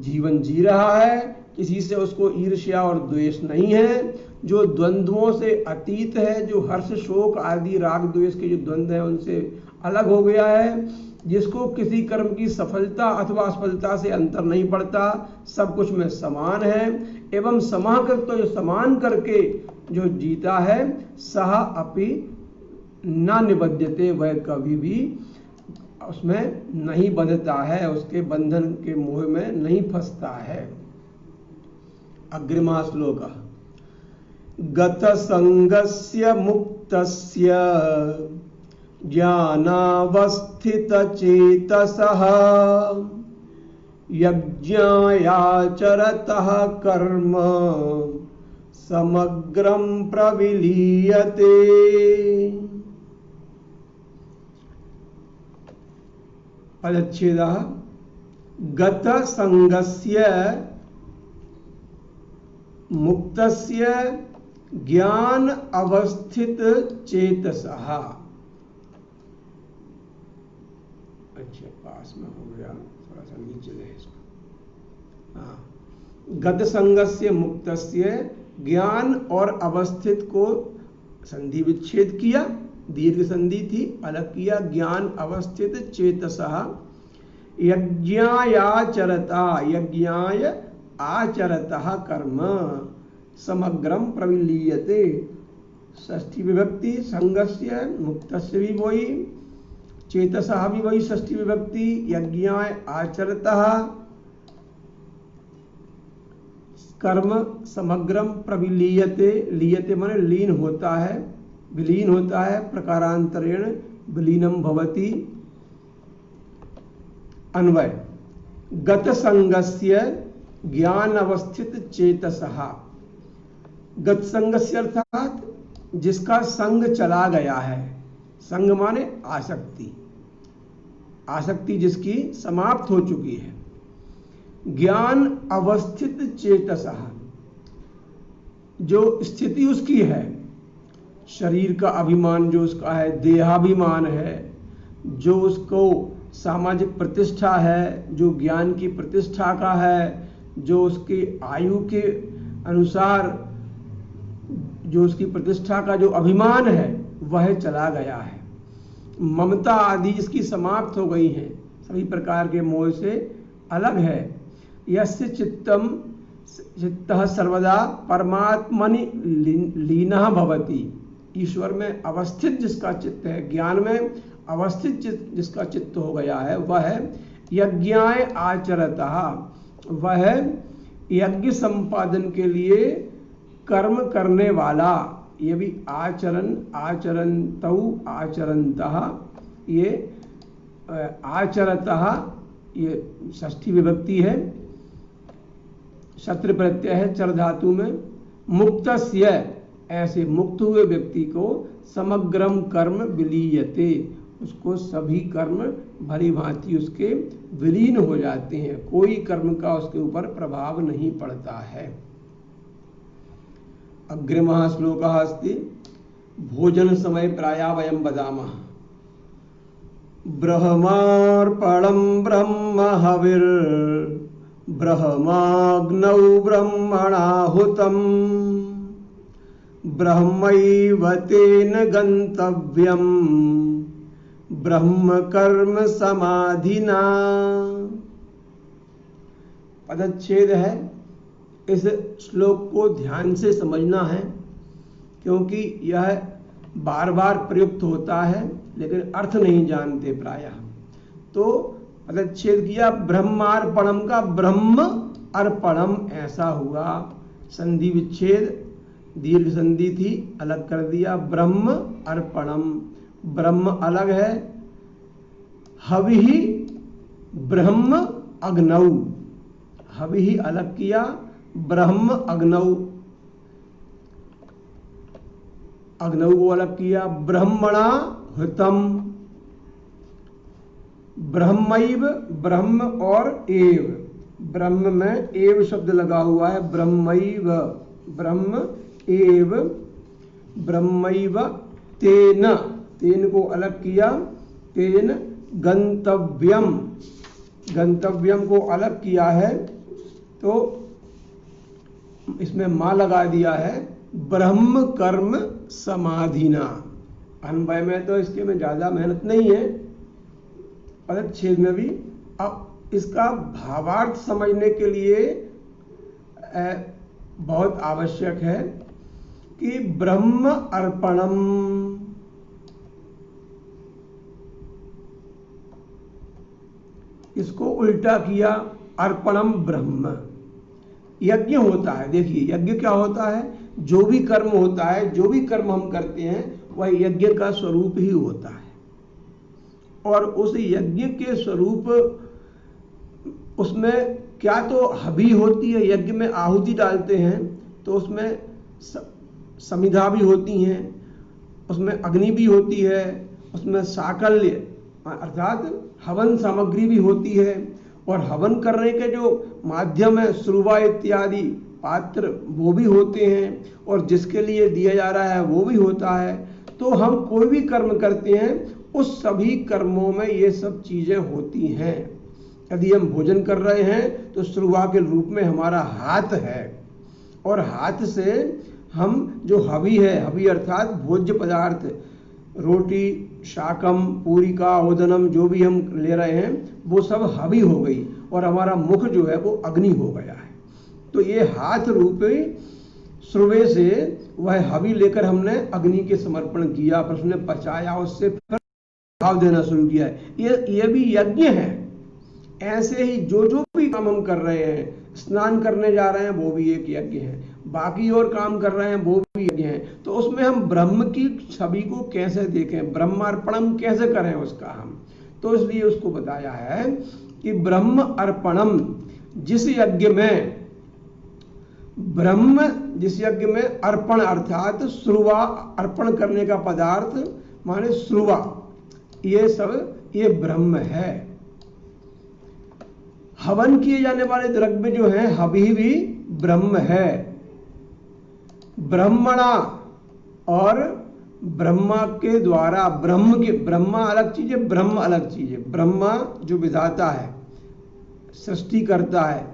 जीवन जी रहा है, किसी से उसको ईर्ष्या और द्वेष नहीं है, जो द्वंद्वों से अतीत है, जो हर्ष शोक आदि राग द्वेष के जो द्वंद्व है उनसे अलग हो गया है, जिसको किसी कर्म की सफलता अथवा असफलता से अंतर नहीं पड़ता, सब कुछ में समान है, एवं समाकृत, तो जो समान करके जो जीता है, सह अपि न निबध्यते, वह कभी भी उसमें नहीं बंधता है, उसके बंधन के मोह में नहीं फंसता है। अग्रिमा श्लोक। गत संगस्य मुक्तस्य ज्ञानावस्थित चेतसः यज्ञायाचरतः कर्म समग्रं प्रविलीयते। पदच्छेदः। गत संगस्य मुक्तस्य ज्ञान अवस्थित चेतसः। अच्छा, पास में हो गया, थोड़ा सा नीचे ले इसको। हाँ, गत संगस्य मुक्तस्य, ज्ञान और अवस्थित को संधि विच्छेद किया, दीर्घ संधि थी, अलग किया, ज्ञान अवस्थित चेतसः यज्ञायाचरता, यज्ञाय आचरतः कर्म समग्रम प्रविलीयते। षष्ठी विभक्ति, संगस्य मुक्तस्य भी वही, चेतसः भी वही षष्ठी विभक्ति, यज्ञाय आचरतः कर्म समग्रम प्रविलीयते। लीयते माने लीन होता है, विलीन होता है, प्रकारांतरेण विलीनम भवति। अन्वय। गत संगस्य ज्ञान अवस्थित चेतसः। गत संगस्य अर्थात जिसका संग चला गया है, संग माने आसक्ति, आसक्ति जिसकी समाप्त हो चुकी है। ज्ञान अवस्थित चेतसः, जो स्थिति उसकी है, शरीर का अभिमान जो उसका है, देहाभिमान है, जो उसको सामाजिक प्रतिष्ठा है, जो ज्ञान की प्रतिष्ठा का है, जो उसकी आयु के अनुसार जो उसकी प्रतिष्ठा का जो अभिमान है वह चला गया है। ममता आदि जिसकी समाप्त हो गई है, सभी प्रकार के मोह से अलग है। यस्य चित्तम चित्तः सर्वदा परमात्मनि लीनः भवति। ईश्वर में अवस्थित जिसका चित्त है, ज्ञान में अवस्थित जिसका चित्त हो गया है, वह यज्ञाय आचरतः, वह यज्ञ संपादन के लिए कर्म करने वाला। ये भी आचरण, आचरन्तौ, आचरन्तः, ये आचरतः, ये षष्ठी विभक्ति है, शत्रु प्रत्यय है चर धातु में। मुक्तस्य, ऐसे मुक्त हुए व्यक्ति को समग्रम कर्म विलीयते, उसको सभी कर्म भली भांति उसके विलीन हो जाते हैं, कोई कर्म का उसके ऊपर प्रभाव नहीं पड़ता है। अग्रिमः श्लोकः अस्ति भोजन समय प्राया वयं वदामः ब्रह्मार्पणं ब्रह्म हविर् ब्रह्माग्नौ ब्रह्मणाहुतं ब्रह्मैव तेन गन्तव्यं ब्रह्म कर्म समाधिना। पदच्छेद है, इस श्लोक को ध्यान से समझना है क्योंकि यह बार बार प्रयुक्त होता है लेकिन अर्थ नहीं जानते प्रायः। तो पदच्छेद किया, ब्रह्मार्पणम का ब्रह्म अर्पणम ऐसा हुआ, संधि विच्छेद, दीर्घ संधि थी, अलग कर दिया, ब्रह्म अर्पणम, ब्रह्म अलग है, हविहि ब्रह्म अग्नौ, हविहि अलग किया, ब्रह्म अग्नौ, अग्नौ को अलग किया, ब्रह्मणा हुतम, ब्रह्मैव, ब्रह्म और एव, ब्रह्म में एव शब्द लगा हुआ है, ब्रह्मैव, ब्रह्म एव, ब्रह्मैव तेन, तेन को अलग किया, तेन गंतव्यम, गंतव्यम को अलग किया है तो इसमें मां लगा दिया है, ब्रह्म कर्म समाधिना। अन्वय में तो इसके में ज्यादा मेहनत नहीं है, पदच्छेद में भी। अब इसका भावार्थ समझने के लिए बहुत आवश्यक है कि ब्रह्म अर्पणम, इसको उल्टा किया, अर्पणम ब्रह्म, यज्ञ होता है। देखिए यज्ञ क्या होता है, जो भी कर्म होता है, जो भी कर्म हम करते हैं वह यज्ञ का स्वरूप ही होता है, और उस यज्ञ के स्वरूप उसमें क्या तो हवि होती है, यज्ञ में आहुति डालते हैं तो उसमें समिधा भी होती हैं, उसमें अग्नि भी होती है, उसमें साकल्य अर्थात हवन सामग्री भी होती है, और हवन करने के जो माध्यम है सुरवा इत्यादि पात्र वो भी होते हैं, और जिसके लिए दिया जा रहा है वो भी होता है। तो हम कोई भी कर्म करते हैं उस सभी कर्मों में ये सब चीजें होती हैं। यदि हम भोजन कर रहे हैं तो सुरवा के रूप में हमारा हाथ है, और हाथ से हम जो हवि है, हवि अर्थात भोज्य पदार्थ, रोटी, शाकम, पूरिका, ओदनम जो भी हम ले रहे हैं वो सब हवि हो गई, और हमारा मुख जो है वो अग्नि हो गया है। तो ये हाथ रूपी सुरवे से वह हवि लेकर हमने अग्नि के समर्पण किया, फिर उसने पचाया, उससे फिर भाव देना शुरू किया है। ये भी यज्ञ है। ऐसे ही जो जो भी काम हम कर रहे हैं, स्नान करने जा रहे हैं वो भी एक यज्ञ है, बाकी और काम कर रहे हैं वो भी यज्ञ है। तो उसमें हम ब्रह्म की छवि को कैसे देखें, ब्रह्मार्पणम कैसे करें उसका हम, तो इसलिए उसको बताया है कि ब्रह्म अर्पणम, जिस यज्ञ में ब्रह्म, जिस यज्ञ में अर्पण अर्थात श्रुवा, अर्पण करने का पदार्थ माने श्रुवा, ये सब ये ब्रह्म है। हवन किए जाने वाले द्रव्य जो हैं हवि भी ब्रह्म है। ब्रह्मणा, और ब्रह्मा के द्वारा, ब्रह्म के, ब्रह्मा अलग चीज है, ब्रह्म अलग चीज है। ब्रह्मा जो विधाता है, सृष्टि करता है,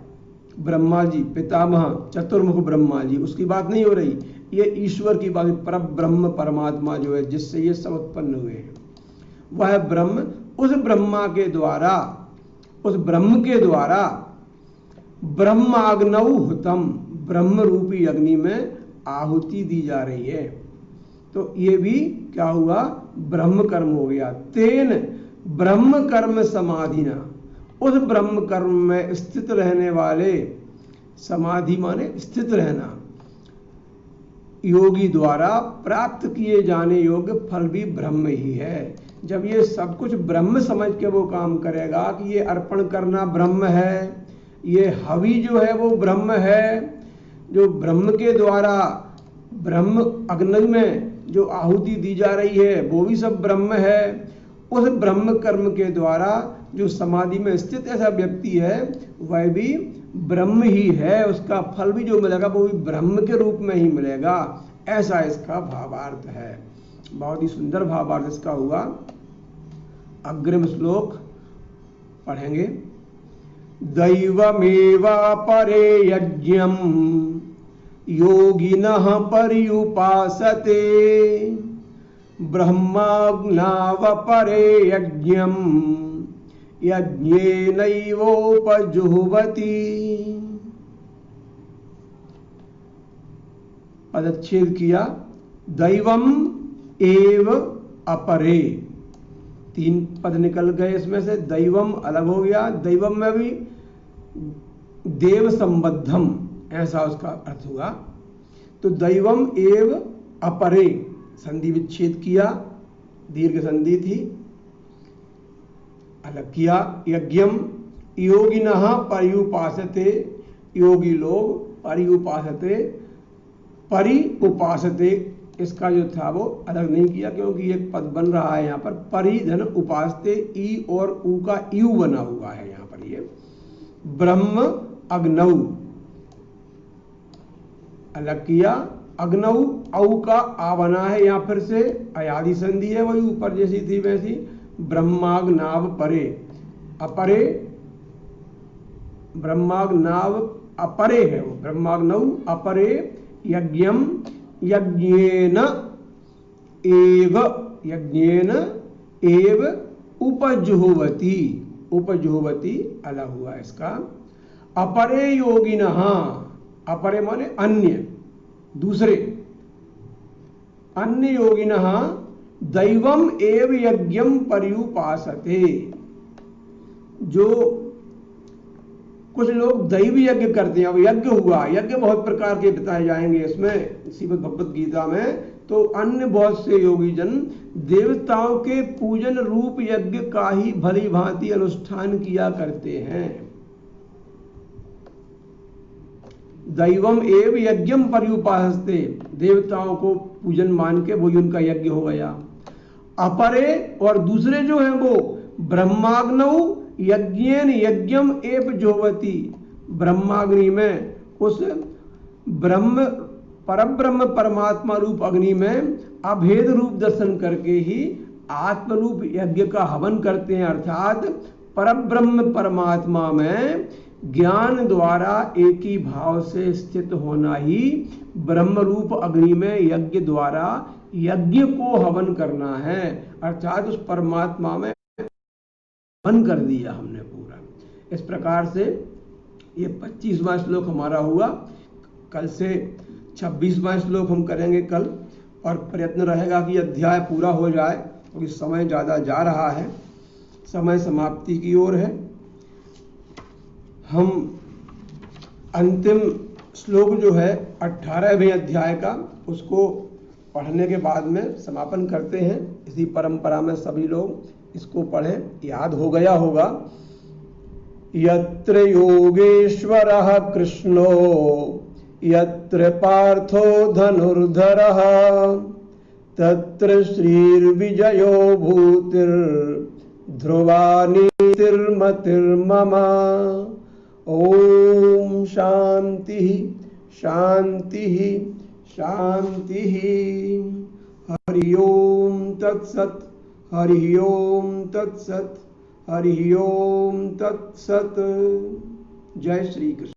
ब्रह्मा जी पितामह चतुर्मुख ब्रह्मा जी, उसकी बात नहीं हो रही, ये ईश्वर की बात, पर ब्रह्म परमात्मा जो है जिससे ये सब उत्पन्न हुए हैं, वह ब्रह्म, उस ब्रह्मा के द्वारा, उस ब्रह्म के द्वारा ब्रह्माग्नौ हुतम, ब्रह्म रूपी अग्नि में आहुति दी जा रही है। तो ये भी क्या हुआ, ब्रह्म कर्म हो गया। तेन ब्रह्म कर्म समाधिना, उस ब्रह्म कर्म में स्थित रहने वाले, समाधि माने स्थित रहना, योगी द्वारा प्राप्त किए जाने योग्य फल भी ब्रह्म ही है। जब ये सब कुछ ब्रह्म समझ के वो काम करेगा कि ये अर्पण करना ब्रह्म है, ये हवि जो है वो ब्रह्म है, जो ब्रह्म के द्वारा ब्रह्म अग्नि में जो आहुति दी जा रही है वो भी सब ब्रह्म है। उस ब्रह्म कर्म के द्वारा जो समाधि में स्थित ऐसा व्यक्ति है वह भी ब्रह्म ही है, उसका फल भी जो मिलेगा वो भी ब्रह्म के रूप में ही मिलेगा। ऐसा इसका भावार्थ है। बहुत ही सुंदर भावार्थ इसका हुआ। अग्रिम श्लोक पढ़ेंगे। दैवमेवापरे यज्ञं योगिनः पर्युपासते ब्रह्माग्नावपरे यज्ञं यज्ञेनैवोपजुह्वति। पदच्छेद किया। दैवम एव अपरे, 3 पद निकल गए इसमें से। दैवम अलग हो गया, दैवम में भी देव संबद्धम ऐसा उसका अर्थ हुआ। तो दैवम एव अपरे संधि विच्छेद किया, दीर्घ संधि थी, अलग किया। यज्ञम योगिनः पर्युपासते, योगी लोग पर्युपासते, परि उपासते इसका जो था वो अलग नहीं किया क्योंकि एक पद बन रहा है यहाँ पर। परिधन उपासते, ई और ऊ का यू बना हुआ है यहाँ पर। ये ब्रह्म अग्नौ अलग किया। अग्नौ औ का आ बना है यहाँ फिर से, अयादि संधि है, वही ऊपर जैसी थी वैसी। ब्रह्माग्नाव परे, अपरे ब्रह्माग्नाव अपरे है वो, ब्रह्माग्नौ अपरे यज्ञम यज्ञेन एव, यज्ञेन एव उपजुह्वति, उपजुह्वति अलग हुआ इसका। अपरे योगिनः, अपरे माने अन्य, दूसरे, अन्य योगिनः दैवम एव यज्ञम पर्युपासते। जो कुछ लोग दैव यज्ञ करते हैं। अब यज्ञ हुआ, यज्ञ बहुत प्रकार के बताए जाएंगे इसमें श्रीमद् भगवद गीता में। तो अन्य बहुत से योगी जन देवताओं के पूजन रूप यज्ञ का ही भली भांति अनुष्ठान किया करते हैं। दैवम एव यज्ञम पर्युपासते, देवताओं को पूजन मान के वही उनका यज्ञ हो गया। अपरे और दूसरे जो हैं वो ब्रह्माग्नौ यज्ञेन यज्ञम एव जोवती, ब्रह्माग्नि में उस ब्रह्म परब्रह्म परमात्मा रूप अग्नि में अभेद रूप दर्शन करके ही आत्म रूप यज्ञ का हवन करते हैं। अर्थात परब्रह्म परमात्मा में ज्ञान द्वारा एक ही भाव से स्थित होना ही ब्रह्म रूप अग्नि में यज्ञ द्वारा यज्ञ को हवन करना है। अर्थात उस परमात्मा में हवन कर दिया हमने पूरा। इस प्रकार से ये 25वां श्लोक हमारा हुआ। कल से 26वां श्लोक हम करेंगे कल, और प्रयत्न रहेगा कि अध्याय पूरा हो जाए क्योंकि समय ज़्यादा जा रहा है, समय समाप्ति की ओर है। हम अंतिम श्लोक जो है 18वें अध्याय का, उसको पढ़ने के बाद में समापन करते हैं। इसी परंपरा में सभी लोग इसको पढ़ें, याद हो गया होगा। यत्र योगेश्वरः कृष्णो यत्र पार्थो धनुर्धरः तत्र श्रीर्विजयो भूतिर्ध्रुवा नीतिर्मतिर्मम। ओम शांति शांति शांति। हरि ओम तत्सत, हरि ओम तत्सत, हरि ओम तत्सत। जय श्री कृष्ण।